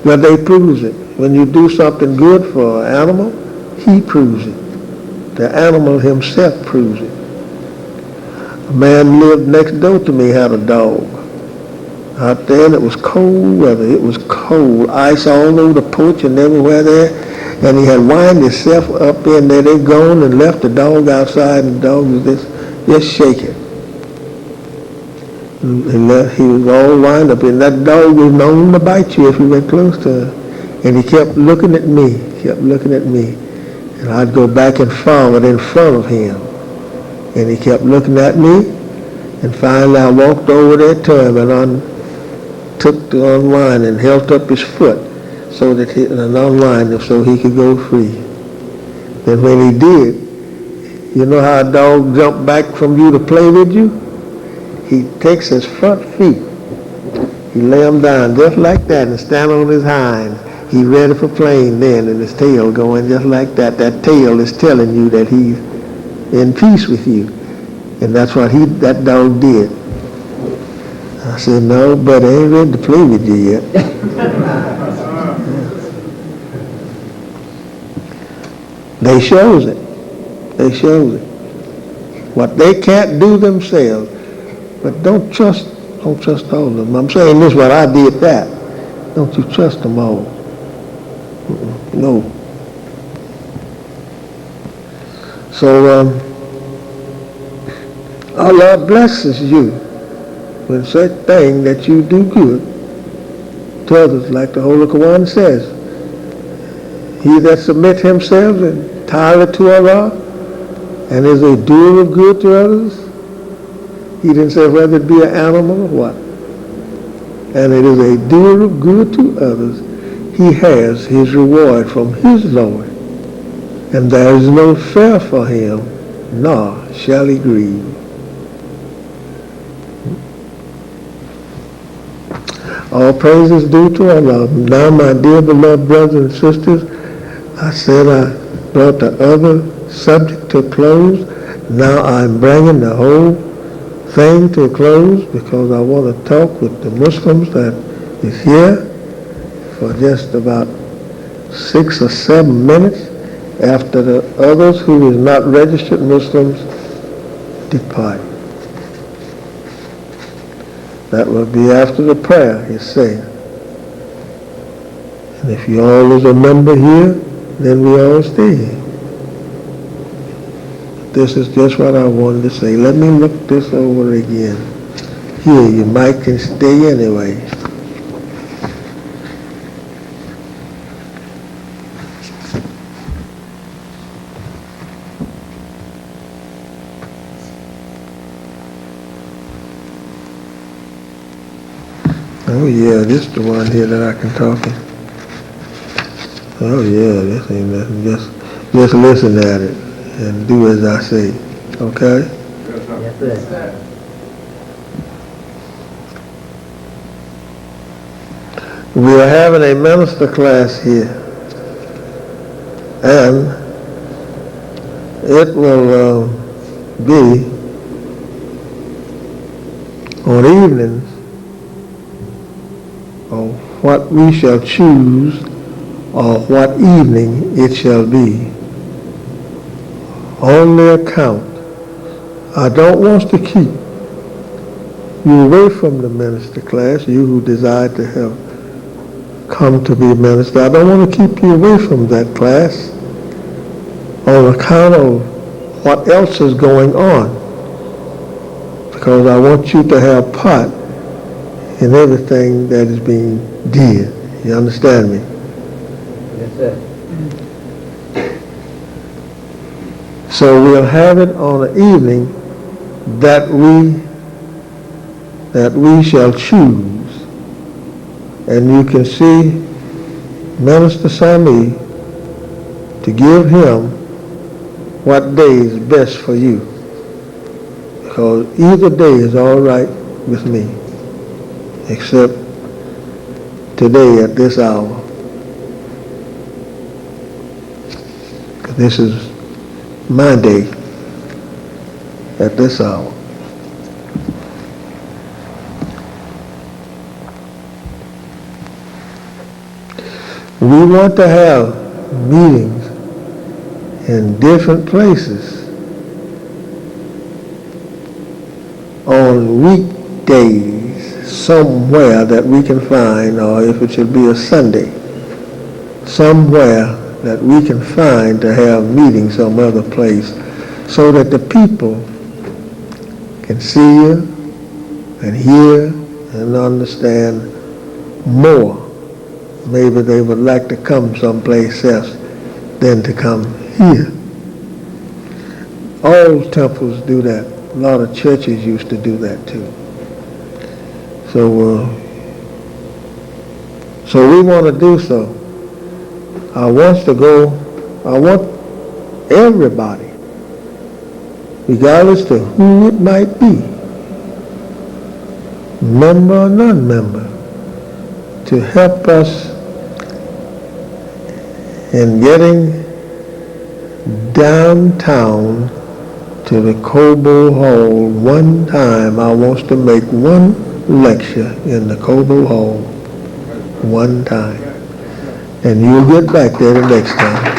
Speaker 1: But they proves it. When you do something good for an animal, he proves it. The animal himself proves it. A man lived next door to me, had a dog. out there, and it was cold weather. It was cold, ice all over the porch and everywhere there. And he had wind himself up in there. They gone and left the dog outside, and the dog was just shaking. He was all wind up, and that dog was known to bite you if you went close to him. And he kept looking at me, And I'd go back and forward in front of him. And he kept looking at me. And finally I walked over there to him and took the unwind and held up his foot so that he unwind him so he could go free. Then when he did, you know how a dog jump back from you to play with you? He takes his front feet, he lay them down just like that and stand on his hind. He ready for playing then, and his tail going just like that. That tail is telling you that he's in peace with you. And that's what that dog did. I said, no, but I ain't ready to play with you yet. They shows it. What they can't do themselves. But don't trust all of them. I'm saying this, what I did that. Don't you trust them all. No. So, Allah blesses you with such thing that you do good to others, like the Holy Quran says. He that submits himself entirely to Allah and is a doer of good to others, he didn't say whether it be an animal or what. And it is a doer of good to others, he has his reward from his Lord. And there is no fear for him, nor shall he grieve. All praises due to Allah. Now, my dear beloved brothers and sisters, I said I brought the other subject to a close. Now I'm bringing the whole thing to a close because I want to talk with the Muslims that is here for just about 6 or 7 minutes after the others who is not registered Muslims depart. That will be after the prayer, he said. And if you all is a member here, then we all stay here. This is just what I wanted to say. Let me look this over again. Here, you might can stay anyway. Oh yeah, this is the one here that I can talk in. Oh yeah, this ain't nothing. Just listen at it and do as I say. Okay?
Speaker 2: Yes, sir.
Speaker 1: We are having a minister class here, and it will be on evenings of what we shall choose or what evening it shall be. On the account, I don't want to keep you away from the minister class, you who desire to have come to be a minister. I don't want to keep you away from that class on account of what else is going on, because I want you to have part in everything that is being did. You understand me?
Speaker 2: Yes, sir.
Speaker 1: So we'll have it on an evening that we shall choose. And you can see Minister Sami to give him what day is best for you. Because either day is all right with me, except today at this hour. This is my day at this hour. We want to have meetings in different places on weekdays somewhere that we can find, or if it should be a Sunday, somewhere that we can find to have meetings some other place so that the people can see you and hear and understand more. Maybe they would like to come someplace else than to come here. All temples do that. A lot of churches used to do that too. So we want to do so. I want everybody, regardless to who it might be, member or non-member, to help us in getting downtown to the Cobo Hall. One time I want to make one lecture in the Cobo Hall, one time. And you'll get back there the next time.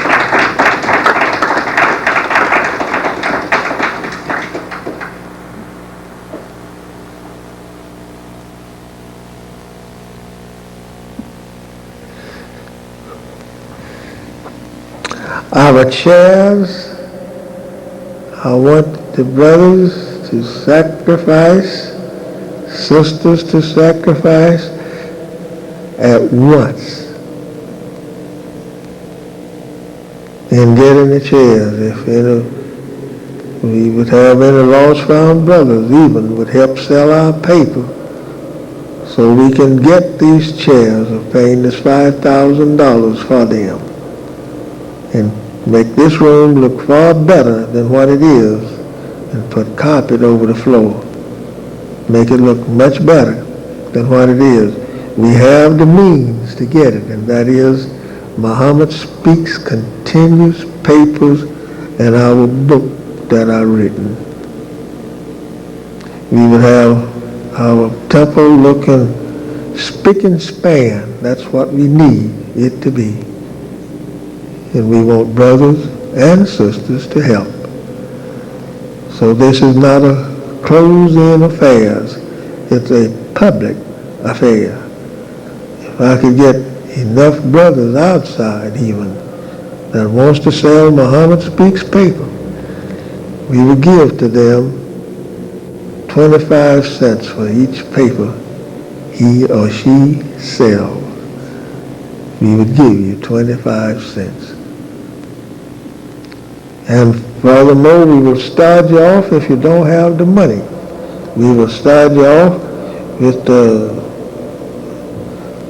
Speaker 1: Our chairs, I want the brothers to sacrifice, sisters to sacrifice at once in getting the chairs. If we would have any lost found brothers even would help sell our paper so we can get these chairs of paying this $5,000 for them and make this room look far better than what it is, and put carpet over the floor. Make it look much better than what it is. We have the means to get it, and that is Muhammad Speaks Continuous Papers and our book that are written. We would have our temple looking spick and span. That's what we need it to be. And we want brothers and sisters to help. So this is not a closed-in affair. It's a public affair. If I could get enough brothers outside even that wants to sell Muhammad Speaks paper, we would give to them 25 cents for each paper he or she sells. We would give you 25 cents. And furthermore, we will start you off if you don't have the money. We will start you off with the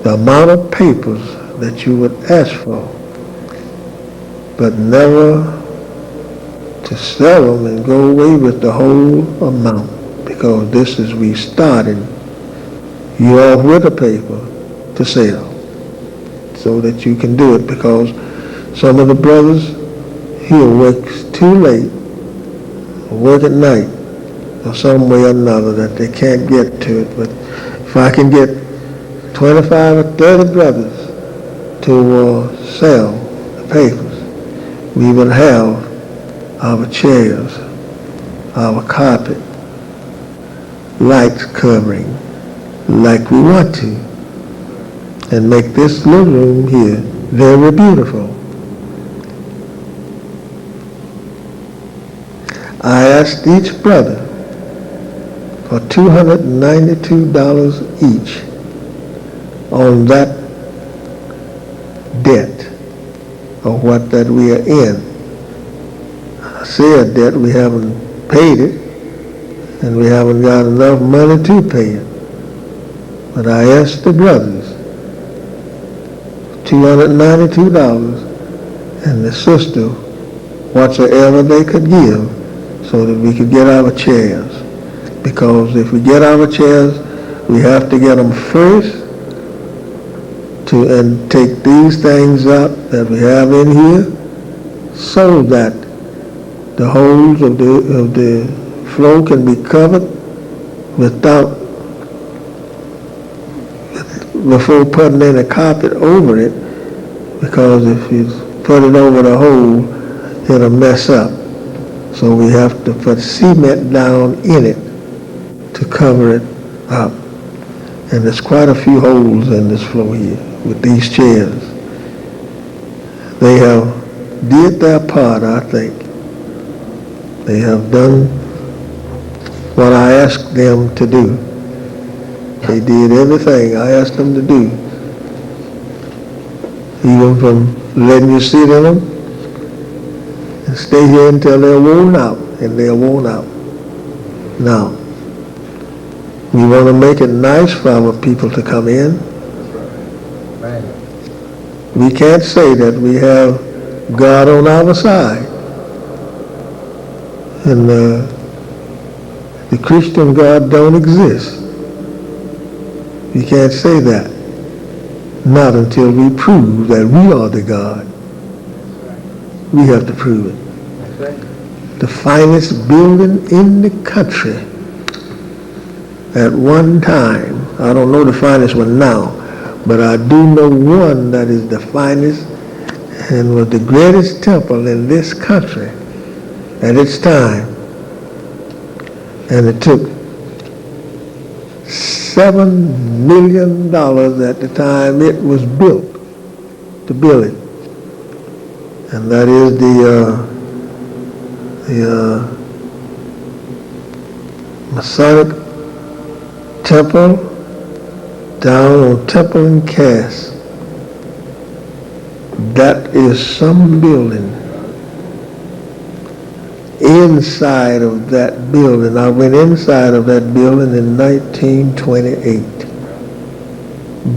Speaker 1: amount of papers that you would ask for, but never to sell them and go away with the whole amount, because this is we started you off with a paper to sell so that you can do it, because some of the brothers here works too late, or work at night, or some way or another that they can't get to it. But if I can get 25 or 30 brothers to sell the papers, we will have our chairs, our carpet, lights covering like we want to, and make this little room here very beautiful. I asked each brother for $292 each on that debt, or what that we are in. I said debt, we haven't paid it, and we haven't got enough money to pay it. But I asked the brothers $292 and the sister whatsoever they could give, so that we could get our chairs. Because if we get our chairs, we have to get them first and take these things up that we have in here, so that the holes of the floor can be covered before putting any carpet over it, because if you put it over the hole, it'll mess up. So we have to put cement down in it to cover it up. And there's quite a few holes in this floor here with these chairs. They have did their part, I think. They have done what I asked them to do. They did everything I asked them to do. Even from letting you sit in them and stay here until they're worn out, and they're worn out. Now, we want to make it nice for our people to come in. We can't say that we have God on our side. And the Christian God don't exist. We can't say that. Not until we prove that we are the God. We have to prove it. The finest building in the country at one time. I don't know the finest one now, but I do know one that is the finest and was the greatest temple in this country at its time. And it took $7 million at the time it was built, to build it. And that is the Masonic Temple down on Temple and Cass. That is some building. Inside of that building, I went inside of that building in 1928.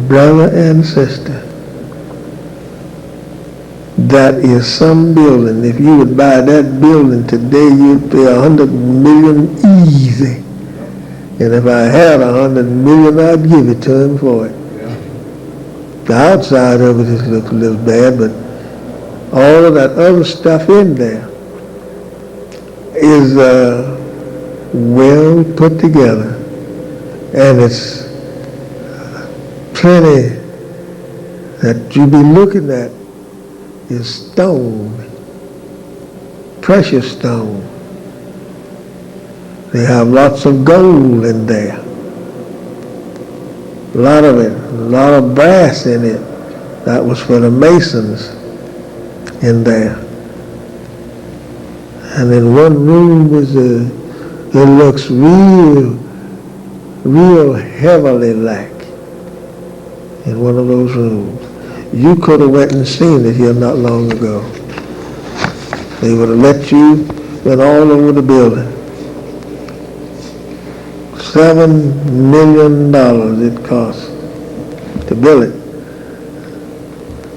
Speaker 1: Brother and sister, that is some building. If you would buy that building today, you'd pay $100 million easy. And if I had $100 million, I'd give it to him for it. The outside of it looks a little bad, but all of that other stuff in there is well put together, and it's plenty that you be looking at is stone, precious stone. They have lots of gold in there, a lot of it, a lot of brass in it. That was for the Masons in there. And in one room is it looks real heavily like in one of those rooms. You could have went and seen it here not long ago. They would have let you went all over the building. $7 million it cost to build it.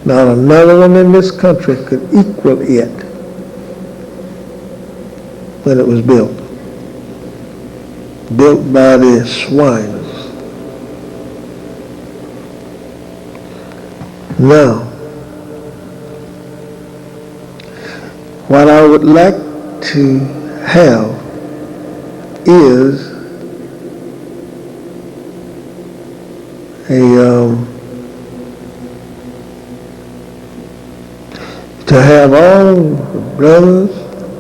Speaker 1: Not another one in this country could equal it when it was built. Built by the Swines. Now, what I would like to have is to have all the brothers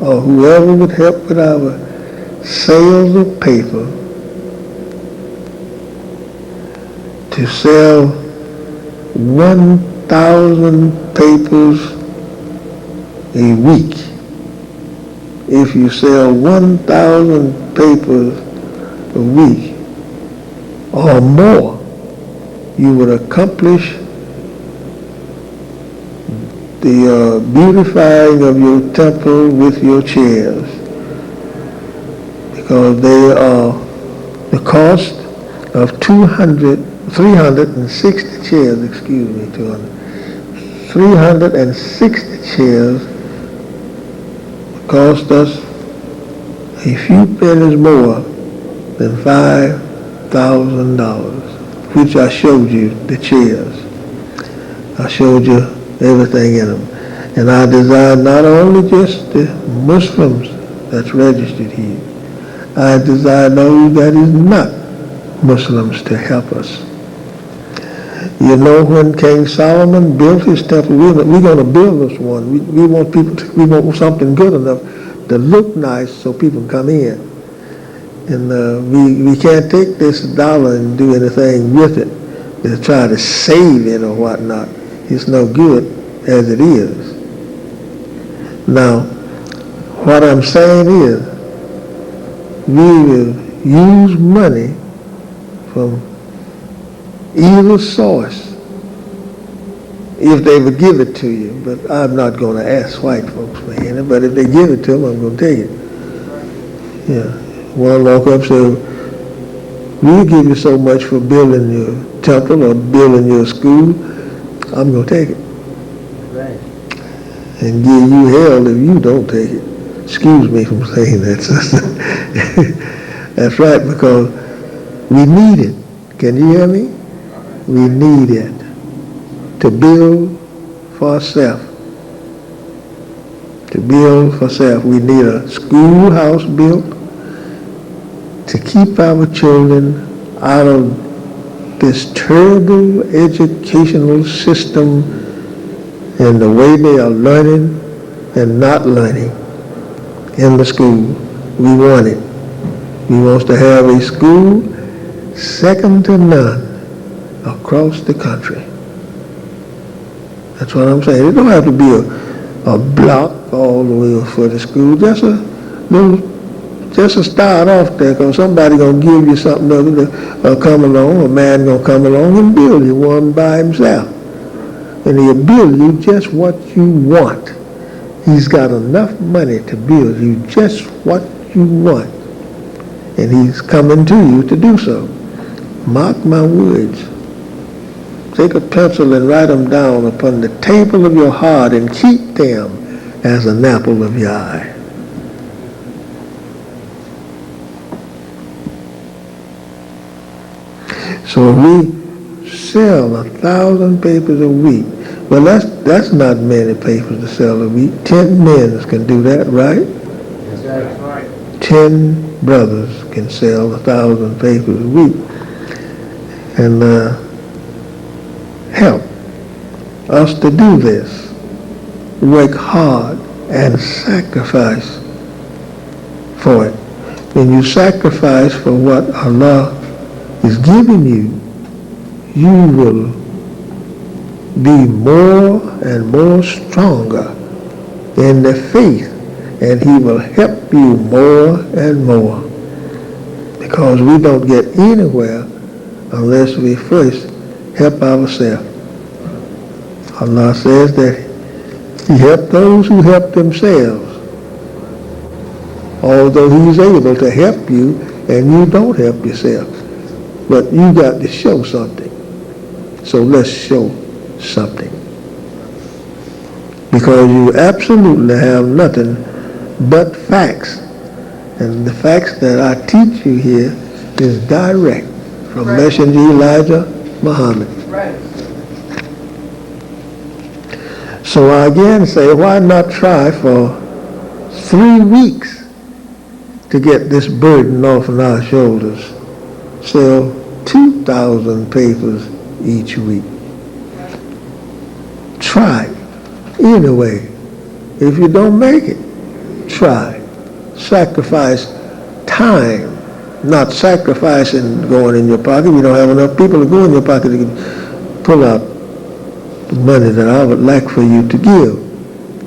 Speaker 1: or whoever would help with our sales of paper to sell 1,000 papers a week. If you sell 1,000 papers a week or more, you would accomplish the beautifying of your temple with your chairs, because they are the cost of 360 chairs, 360 chairs cost us a few pennies more than $5,000, which I showed you the chairs. I showed you everything in them. And I desired not only just the Muslims that's registered here, I desired those that is not Muslims to help us. You know, when King Solomon built his temple, we're going to build this one. We want something good enough to look nice so people can come in. And we can't take this dollar and do anything with it to try to save it or whatnot. It's no good as it is. Now, what I'm saying is, we will use money from either source if they would give it to you. But I'm not going to ask white folks for any, but if they give it to them, I'm going to take it. Yeah. One walk up and say, we'll give you so much for building your temple or building your school. I'm going to take it.
Speaker 2: Right.
Speaker 1: And give you hell if you don't take it. Excuse me from saying that, sister. That's right, because we need it. Can you hear me? We need it to build for self. To build for self. We need a schoolhouse built to keep our children out of this terrible educational system and the way they are learning and not learning in the school. We want it. We want to have a school second to none across the country. That's what I'm saying. It don't have to be a block all the way for the school. Just a start off there, because somebody going to give you something other to come along, a man going to come along and build you one by himself. And he'll build you just what you want. He's got enough money to build you just what you want. And he's coming to you to do so. Mark my words. Take a pencil and write them down upon the table of your heart and keep them as an apple of your eye. So we sell 1,000 papers a week. Well, that's not many papers to sell a week. 10 men can do that, right?
Speaker 2: That's right.
Speaker 1: 10 brothers can sell 1,000 papers a week. And help us to do this. Work hard and sacrifice for it. When you sacrifice for what Allah is giving you, you will be more and more stronger in the faith, and he will help you more and more, because we don't get anywhere unless we first help ourselves. Allah says that he helped those who help themselves, although he's able to help you and you don't help yourself. But you got to show something. So let's show something. Because you absolutely have nothing but facts. And the facts that I teach you here is direct from Messenger Elijah Muhammad.
Speaker 2: Right.
Speaker 1: So I again say, why not try for 3 weeks to get this burden off of our shoulders? Sell 2,000 papers each week. Try anyway. If you don't make it, try. Sacrifice time, not sacrificing going in your pocket. We don't have enough people to go in your pocket to pull out the money that I would like for you to give.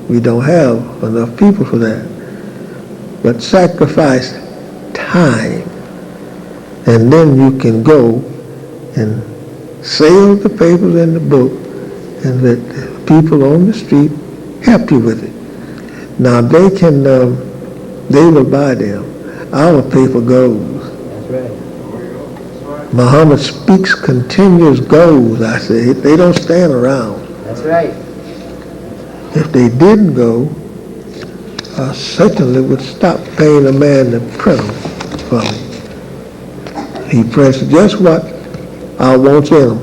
Speaker 1: We don't have enough people for that. But sacrifice time. And then you can go and sell the papers and the book and let the people on the street help you with it. Now they will buy them. Our paper goes.
Speaker 2: That's right.
Speaker 1: Muhammad speaks continuous goes, I say. They don't stand around.
Speaker 2: That's right.
Speaker 1: If they didn't go, I certainly would stop paying a man to print them for me. He prints just what I want in them.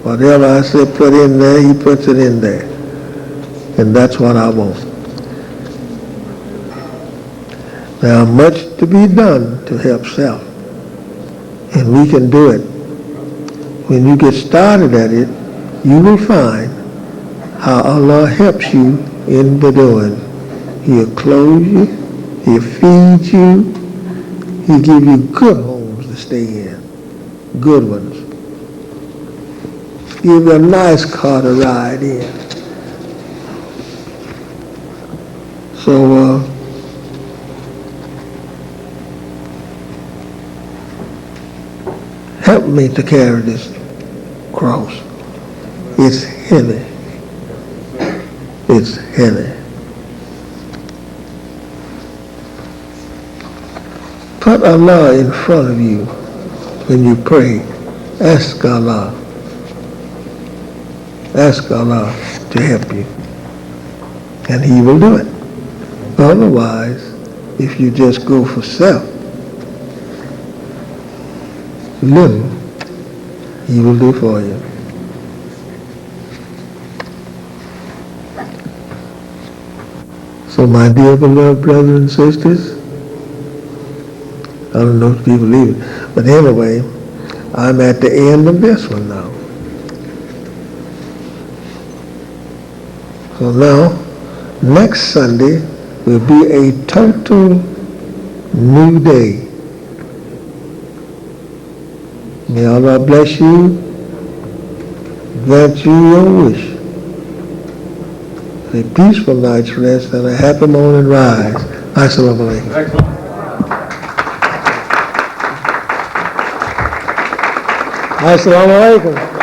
Speaker 1: Whatever I say put in there, he puts it in there. And that's what I want. There is much to be done to help self. And we can do it. When you get started at it, you will find how Allah helps you in the doing. He'll clothe you, he'll feed you, He give you good homes to stay in, good ones. Give you a nice car to ride in. So, help me to carry this cross. It's heavy. It's heavy. Put Allah in front of you when you pray. Ask Allah. Ask Allah to help you. And He will do it. Otherwise, if you just go for self, little He will do for you. So my dear beloved brothers and sisters, I don't know if you believe it, but anyway, I'm at the end of this one now. So now, next Sunday will be a total new day. May Allah bless you, grant you your wish. A peaceful night's rest and a happy morning rise. Assalamu alaikum. Assalamu alaikum.